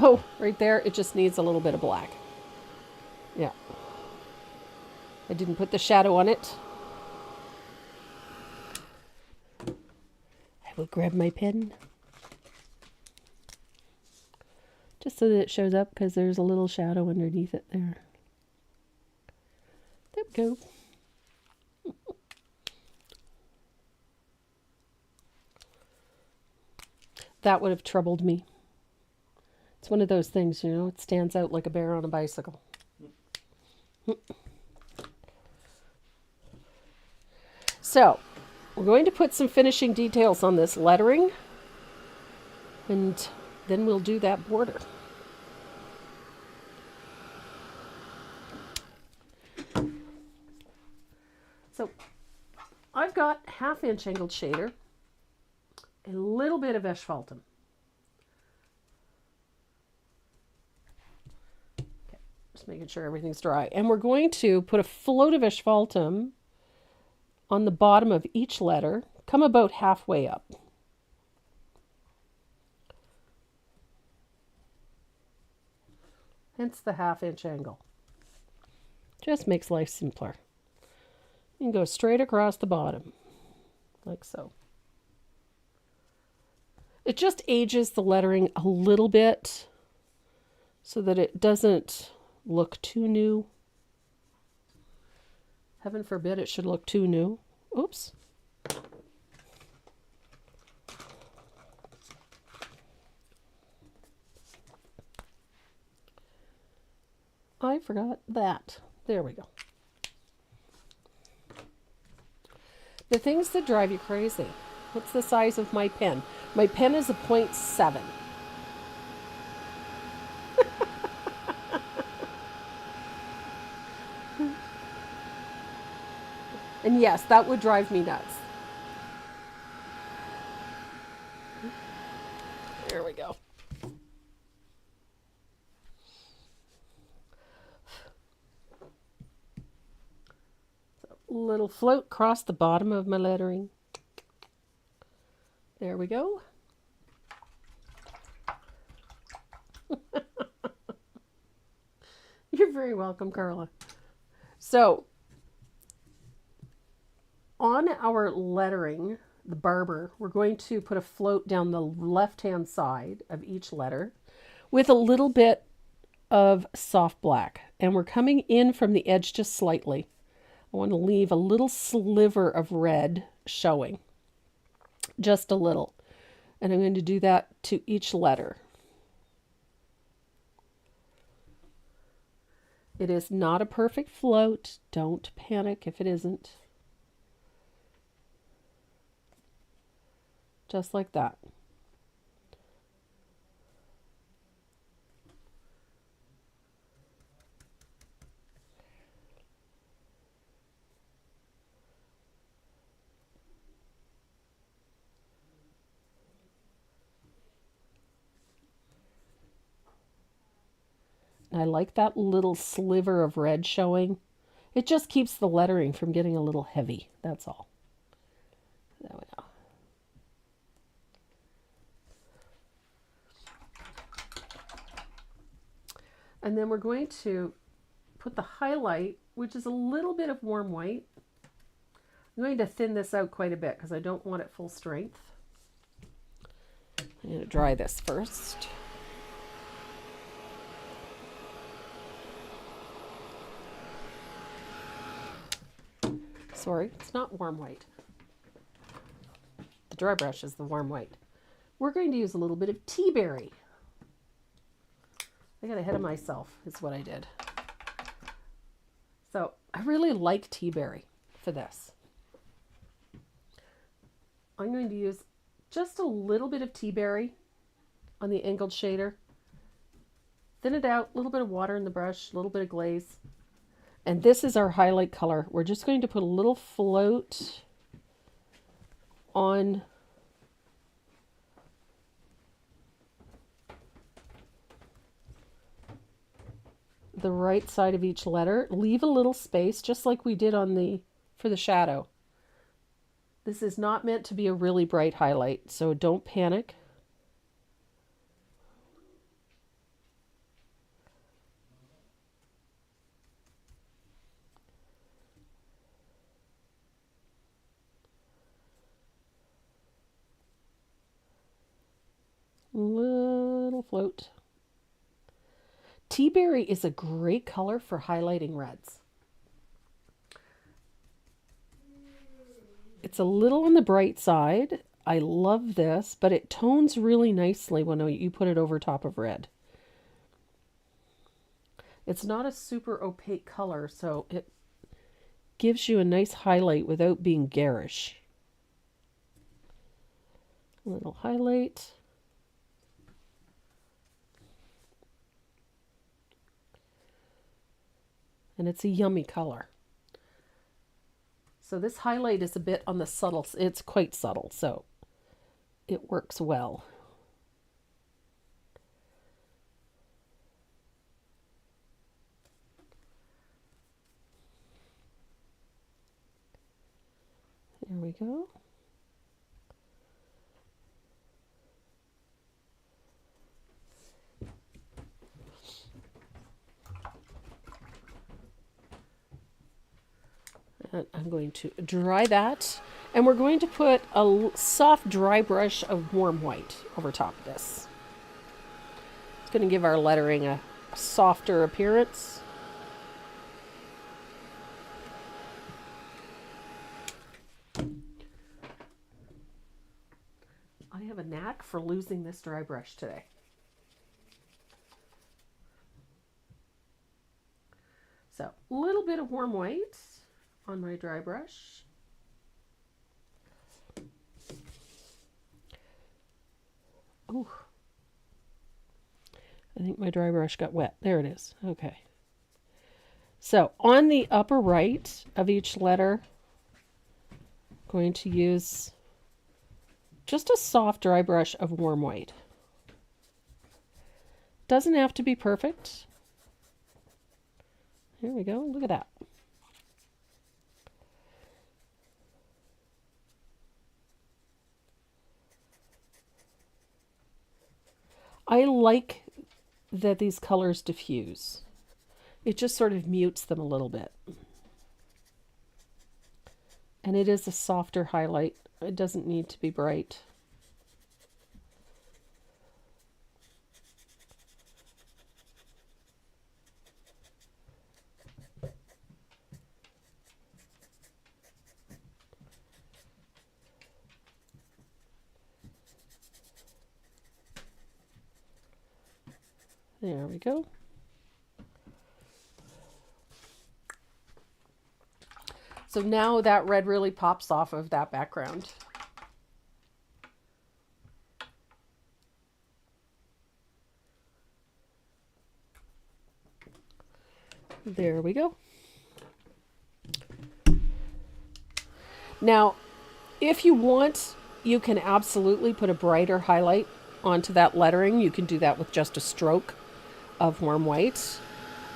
Oh, right there. It just needs a little bit of black. Yeah. I didn't put the shadow on it. I will grab my pen. Just so that it shows up because there's a little shadow underneath it there. There we go. That would have troubled me. It's one of those things, you know, it stands out like a bear on a bicycle. So, we're going to put some finishing details on this lettering, and then we'll do that border. So, I've got 1/2 inch angled shader, a little bit of asphaltum. Just making sure everything's dry. And we're going to put a float of asphaltum on the bottom of each letter, come about halfway up. Hence the 1/2 inch angle. Just makes life simpler. You can go straight across the bottom, like so. It just ages the lettering a little bit so that it doesn't look too new. Heaven forbid it should look too new. Oops. I forgot that. There we go. The things that drive you crazy. What's the size of my pen? My pen is a 0.7. And yes, that would drive me nuts. There we go. So, little float across the bottom of my lettering. There we go. You're very welcome, Carla. So, on our lettering, the barber, we're going to put a float down the left-hand side of each letter with a little bit of soft black. And we're coming in from the edge just slightly. I want to leave a little sliver of red showing. Just a little. And I'm going to do that to each letter. It is not a perfect float. Don't panic if it isn't. Just like that. And I like that little sliver of red showing. It just keeps the lettering from getting a little heavy. That's all. There we go. And then we're going to put the highlight, which is a little bit of warm white. I'm going to thin this out quite a bit because I don't want it full strength. I'm going to dry this first. Sorry, it's not warm white. The dry brush is the warm white. We're going to use a little bit of tea berry. I got ahead of myself, is what I did. So I really like tea berry for this. I'm going to use just a little bit of tea berry on the angled shader. Thin it out, a little bit of water in the brush, a little bit of glaze. And this is our highlight color. We're just going to put a little float on the right side of each letter. Leave a little space, just like we did on for the shadow. This is not meant to be a really bright highlight, so don't panic. Little float. Tea berry is a great color for highlighting reds. It's a little on the bright side. I love this, but it tones really nicely when you put it over top of red. It's not a super opaque color, so it gives you a nice highlight without being garish. A little highlight. And it's a yummy color. So this highlight is a bit on the subtle, it's quite subtle, so it works well. There we go. And I'm going to dry that, and we're going to put a soft dry brush of warm white over top of this. It's going to give our lettering a softer appearance. I have a knack for losing this dry brush today. So a little bit of warm white on my dry brush. Oh, I think my dry brush got wet. There it is. Okay. So on the upper right of each letter, I'm going to use just a soft dry brush of warm white. Doesn't have to be perfect. Here we go. Look at that. I like that these colors diffuse. It just sort of mutes them a little bit. And it is a softer highlight. It doesn't need to be bright. There we go. So now that red really pops off of that background. There we go. Now, if you want, you can absolutely put a brighter highlight onto that lettering. You can do that with just a stroke of warm white.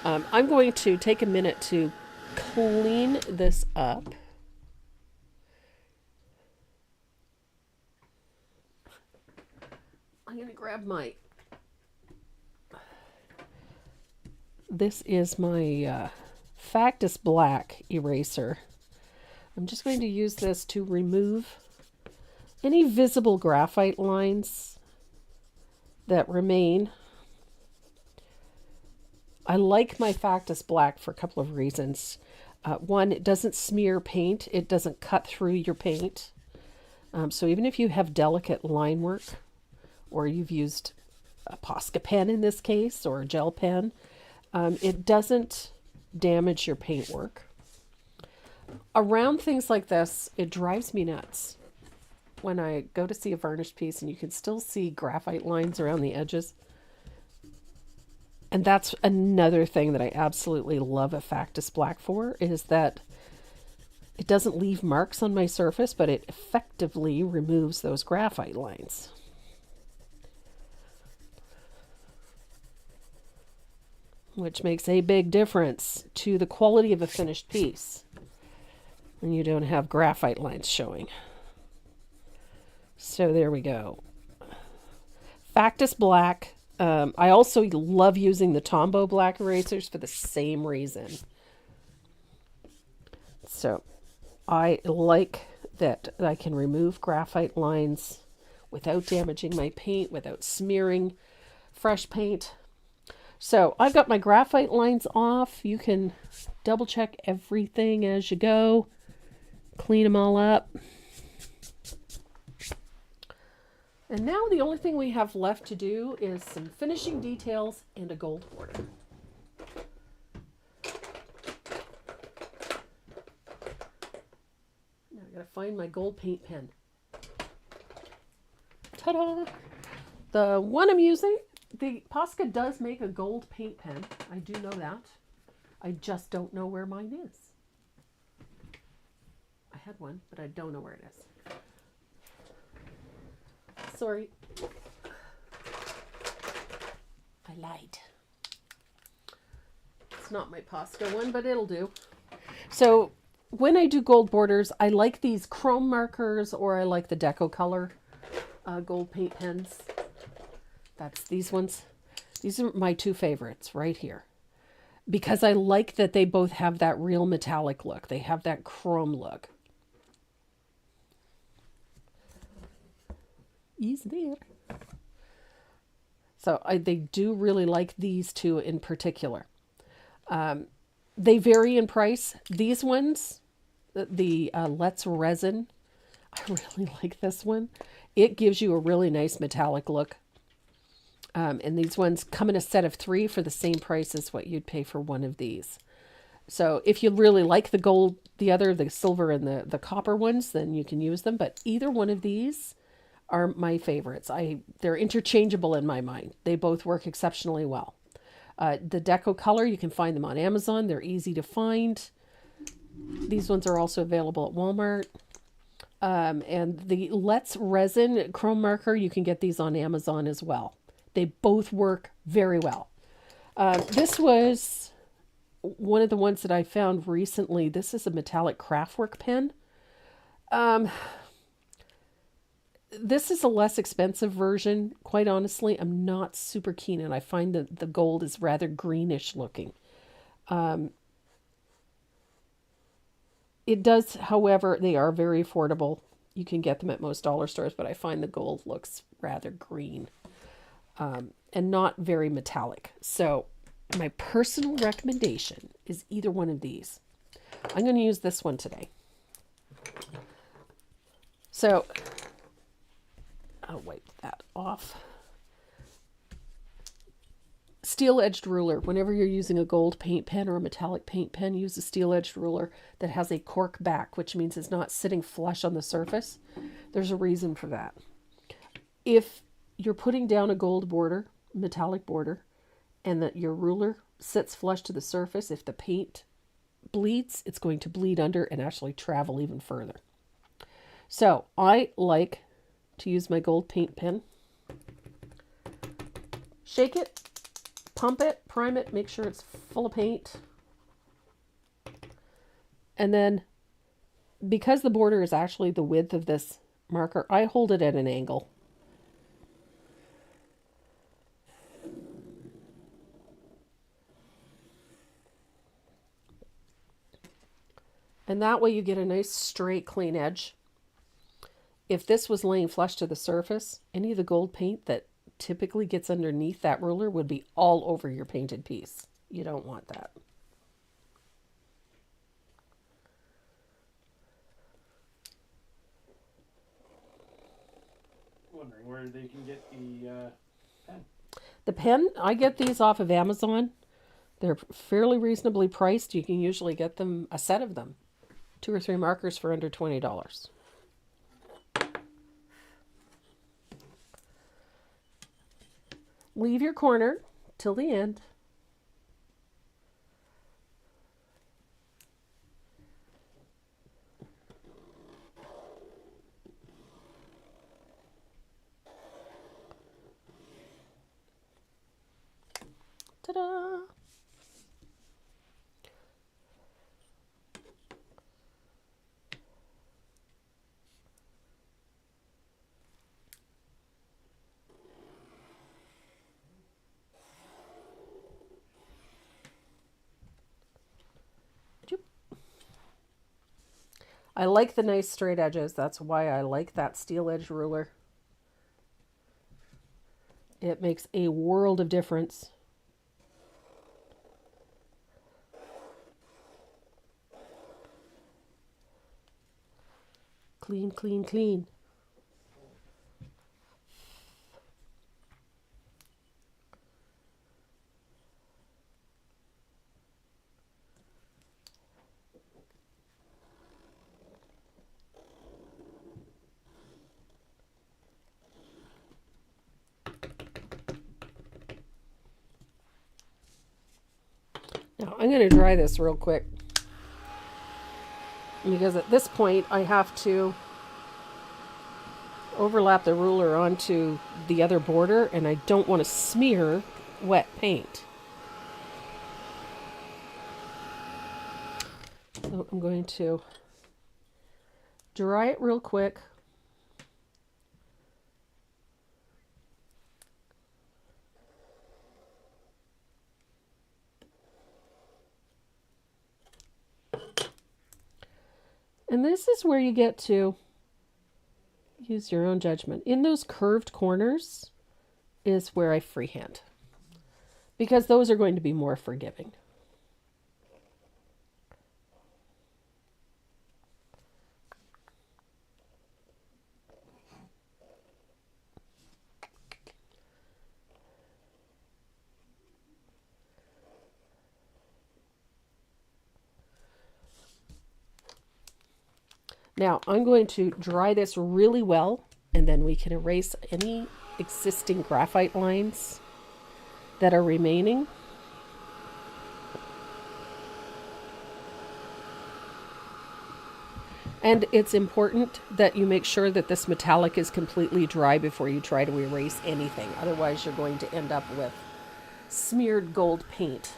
I'm going to take a minute to clean this up. I'm going to grab my... This is my Factus Black eraser. I'm just going to use this to remove any visible graphite lines that remain. I like my Factus Black for a couple of reasons. One, it doesn't smear paint. It doesn't cut through your paint. So even if you have delicate line work, or you've used a Posca pen in this case, or a gel pen, it doesn't damage your paintwork. Around things like this, it drives me nuts when I go to see a varnished piece and you can still see graphite lines around the edges. And that's another thing that I absolutely love a Factus Black for, is that it doesn't leave marks on my surface, but it effectively removes those graphite lines. Which makes a big difference to the quality of a finished piece when you don't have graphite lines showing. So there we go. Factus Black. I also love using the Tombow black erasers for the same reason. So I like that I can remove graphite lines without damaging my paint, without smearing fresh paint. So I've got my graphite lines off. You can double check everything as you go. Clean them all up. And now the only thing we have left to do is some finishing details and a gold border. Now I gotta find my gold paint pen. Ta-da! The one I'm using, the Posca does make a gold paint pen. I do know that. I just don't know where mine is. I had one, but I don't know where it is. Sorry. I lied. It's not my Posca one, but it'll do. So when I do gold borders, I like these chrome markers, or I like the Deco Color gold paint pens. That's these ones. These are my two favorites right here, because I like that they both have that real metallic look. They have that chrome look. Is there. So they do really like these two in particular. They vary in price. These ones, the Let's Resin, I really like this one. It gives you a really nice metallic look. And these ones come in a set of 3 for the same price as what you'd pay for one of these. So if you really like the gold, the silver and the copper ones, then you can use them. But either one of these are my favorites. They're interchangeable in my mind. They both work exceptionally well. The Deco Color, you can find them on Amazon. They're easy to find. These ones are also available at Walmart. And the Let's Resin Chrome Marker, you can get these on Amazon as well. They both work very well. This was one of the ones that I found recently. This is a metallic craftwork pen. This is a less expensive version. Quite honestly, I'm not super keen, and I find that the gold is rather greenish looking. It does, however, they are very affordable. You can get them at most dollar stores, but I find the gold looks rather green and not very metallic. So my personal recommendation is either one of these. I'm going to use this one today. So I'll wipe that off. Steel-edged ruler. Whenever you're using a gold paint pen or a metallic paint pen, use a steel-edged ruler that has a cork back, which means it's not sitting flush on the surface. There's a reason for that. If you're putting down a gold border, metallic border, and that your ruler sits flush to the surface, if the paint bleeds, it's going to bleed under and actually travel even further. So I like to use my gold paint pen. Shake it, pump it, prime it, make sure it's full of paint. And then, because the border is actually the width of this marker, I hold it at an angle. And that way you get a nice straight clean edge. If this was laying flush to the surface, any of the gold paint that typically gets underneath that ruler would be all over your painted piece. You don't want that. Wondering where they can get the pen. The pen, I get these off of Amazon. They're fairly reasonably priced. You can usually get them, a set of them, 2 or 3 markers for under $20. Leave your corner till the end. Ta-da! I like the nice straight edges. That's why I like that steel edge ruler. It makes a world of difference. Clean, clean, clean. Now I'm going to dry this real quick, because at this point I have to overlap the ruler onto the other border, and I don't want to smear wet paint. So I'm going to dry it real quick. And this is where you get to use your own judgment. In those curved corners is where I freehand, because those are going to be more forgiving. Now I'm going to dry this really well, and then we can erase any existing graphite lines that are remaining. And it's important that you make sure that this metallic is completely dry before you try to erase anything. Otherwise, you're going to end up with smeared gold paint.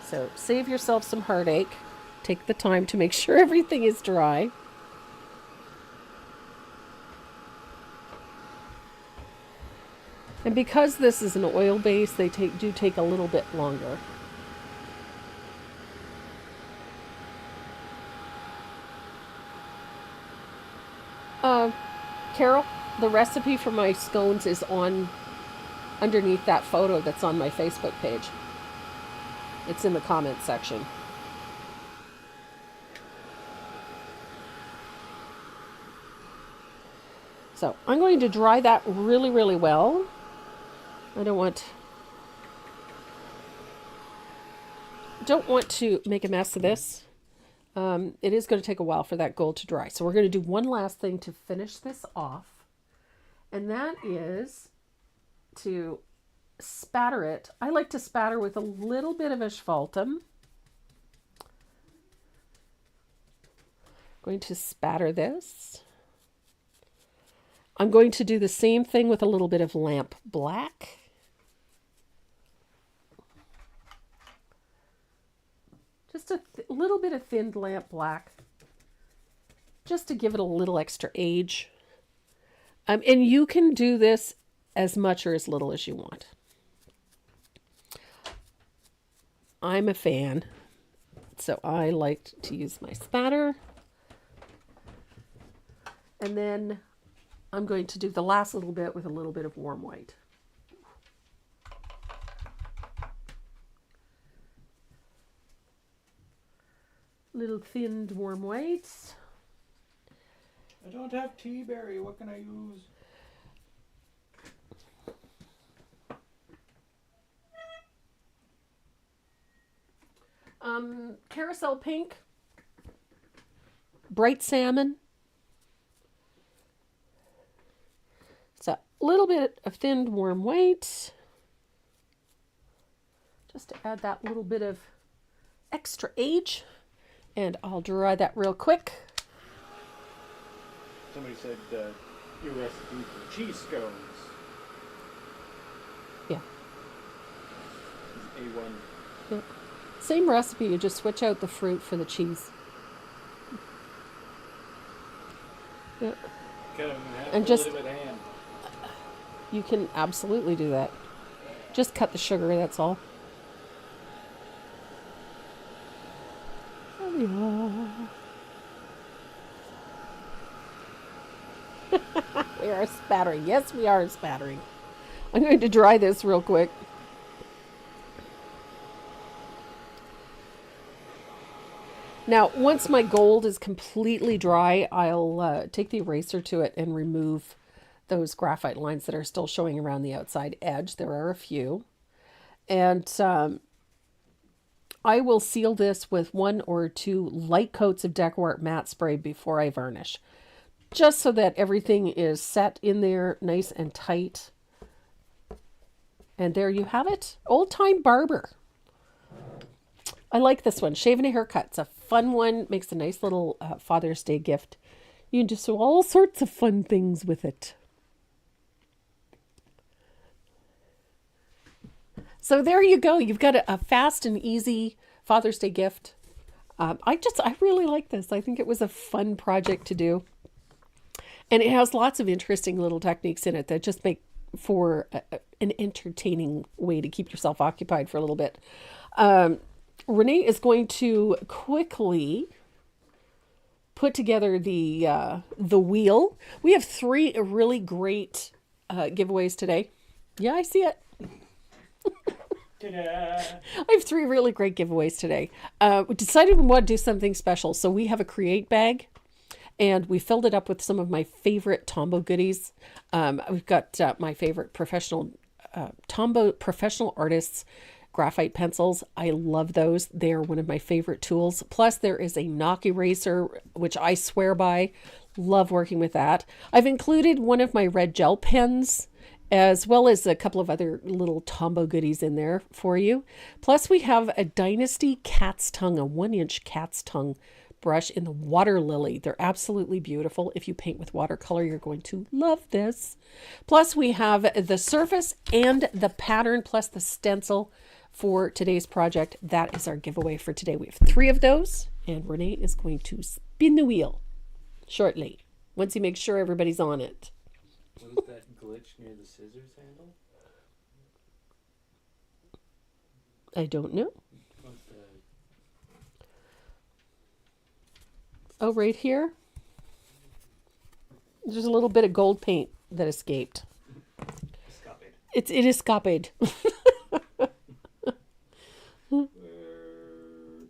So save yourself some heartache. Take the time to make sure everything is dry. And because this is an oil base, they do take a little bit longer. Carol, the recipe for my scones is on underneath that photo that's on my Facebook page. It's in the comments section. So I'm going to dry that really, really well. I don't want to make a mess of this. It is going to take a while for that gold to dry. So we're going to do one last thing to finish this off. And that is to spatter it. I like to spatter with a little bit of asphaltum. Going to spatter this. I'm going to do the same thing with a little bit of lamp black. Just a little bit of thinned lamp black, just to give it a little extra age. And you can do this as much or as little as you want. I'm a fan, so I like to use my spatter. And then I'm going to do the last little bit with a little bit of warm white. Little thinned warm whites. I don't have tea berry. What can I use? Carousel pink. Bright salmon. So a little bit of thinned warm white. Just to add that little bit of extra age. And I'll dry that real quick. Somebody said your recipe for cheese scones. Yeah. Is A1. Yeah. Same recipe, you just switch out the fruit for the cheese. Yeah. Cut them in half And a just, little bit hand. you can absolutely do that. Just cut the sugar, that's all. There we are. We are spattering. Yes, we are spattering. I'm going to dry this real quick. Now, once my gold is completely dry, I'll take the eraser to it and remove those graphite lines that are still showing around the outside edge. There are a few. And I will seal this with 1 or 2 light coats of Decor matte spray before I varnish. Just so that everything is set in there nice and tight. And there you have it. Old Time Barber. I like this one. Shave and a Haircut. It's a fun one. Makes a nice little Father's Day gift. You can just do all sorts of fun things with it. So there you go. You've got a fast and easy Father's Day gift. I really like this. I think it was a fun project to do. And it has lots of interesting little techniques in it that just make for an entertaining way to keep yourself occupied for a little bit. Renee is going to quickly put together the wheel. We have 3 really great giveaways today. Yeah, I see it. I have 3 really great giveaways today. We decided we want to do something special. So we have a Create bag. And we filled it up with some of my favorite Tombow goodies. We've got my favorite professional Tombow professional artists graphite pencils. I love those. They're one of my favorite tools. Plus there is a knock eraser, which I swear by. Love working with that. I've included one of my red gel pens, as well as a couple of other little Tombow goodies in there for you. Plus we have a Dynasty cat's tongue, a 1-inch cat's tongue brush in the water lily. They're absolutely beautiful. If you paint with watercolor, you're going to love this. Plus we have the surface and the pattern plus the stencil for today's project. That is our giveaway for today. We have 3 of those, and Renee is going to spin the wheel shortly once he makes sure everybody's on it. What is that glitch near the scissors handle? I don't know. What's the... Oh, right here. There's a little bit of gold paint that escaped. It is scopied. There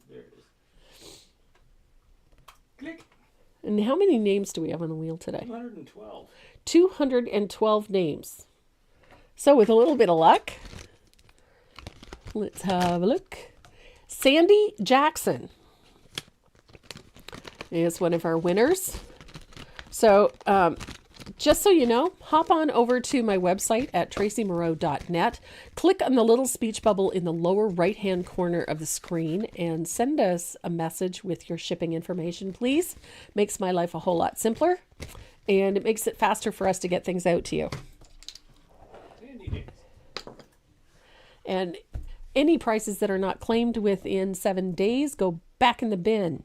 it is. Click. And how many names do we have on the wheel today? 212. 212 names. So with a little bit of luck, let's have a look. Sandy Jackson is one of our winners. So just so you know, hop on over to my website at tracymoreau.net. Click on the little speech bubble in the lower right-hand corner of the screen and send us a message with your shipping information, please. Makes my life a whole lot simpler, and it makes it faster for us to get things out to you. And Any prices that are not claimed within 7 days go back in the bin.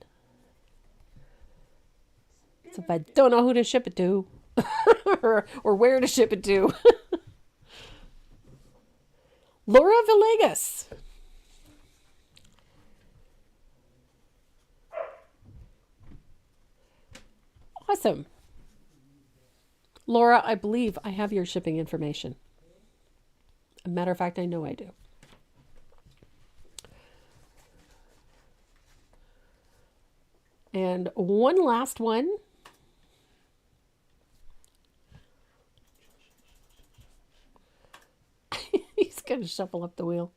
So if I don't know who to ship it to or where to ship it to. Laura Villegas. Awesome. Laura, I believe I have your shipping information. As a matter of fact, I know I do. And one last one. He's going to shuffle up the wheel.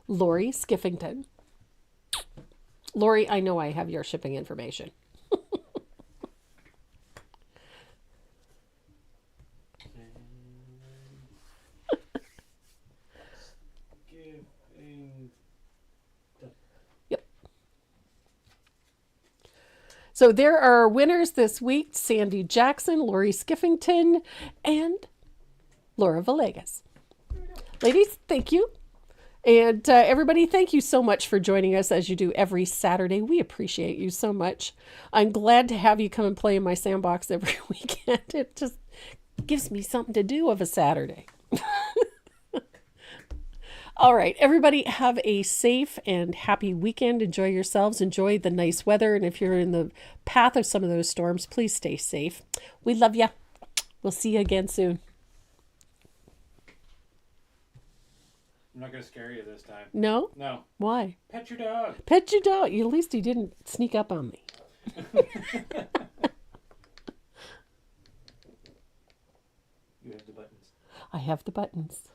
Lori Skiffington. Lori, I know I have your shipping information. Yep. So there are winners this week: Sandy Jackson, Lori Skiffington, and Laura Villegas. Ladies, thank you. And everybody, thank you so much for joining us as you do every Saturday. We appreciate you so much. I'm glad to have you come and play in my sandbox every weekend. It just gives me something to do of a Saturday. All right, everybody, have a safe and happy weekend. Enjoy yourselves. Enjoy the nice weather. And if you're in the path of some of those storms, please stay safe. We love you. We'll see you again soon. I'm not going to scare you this time. No? No. Why? Pet your dog. Pet your dog. At least you didn't sneak up on me. You have the buttons. I have the buttons.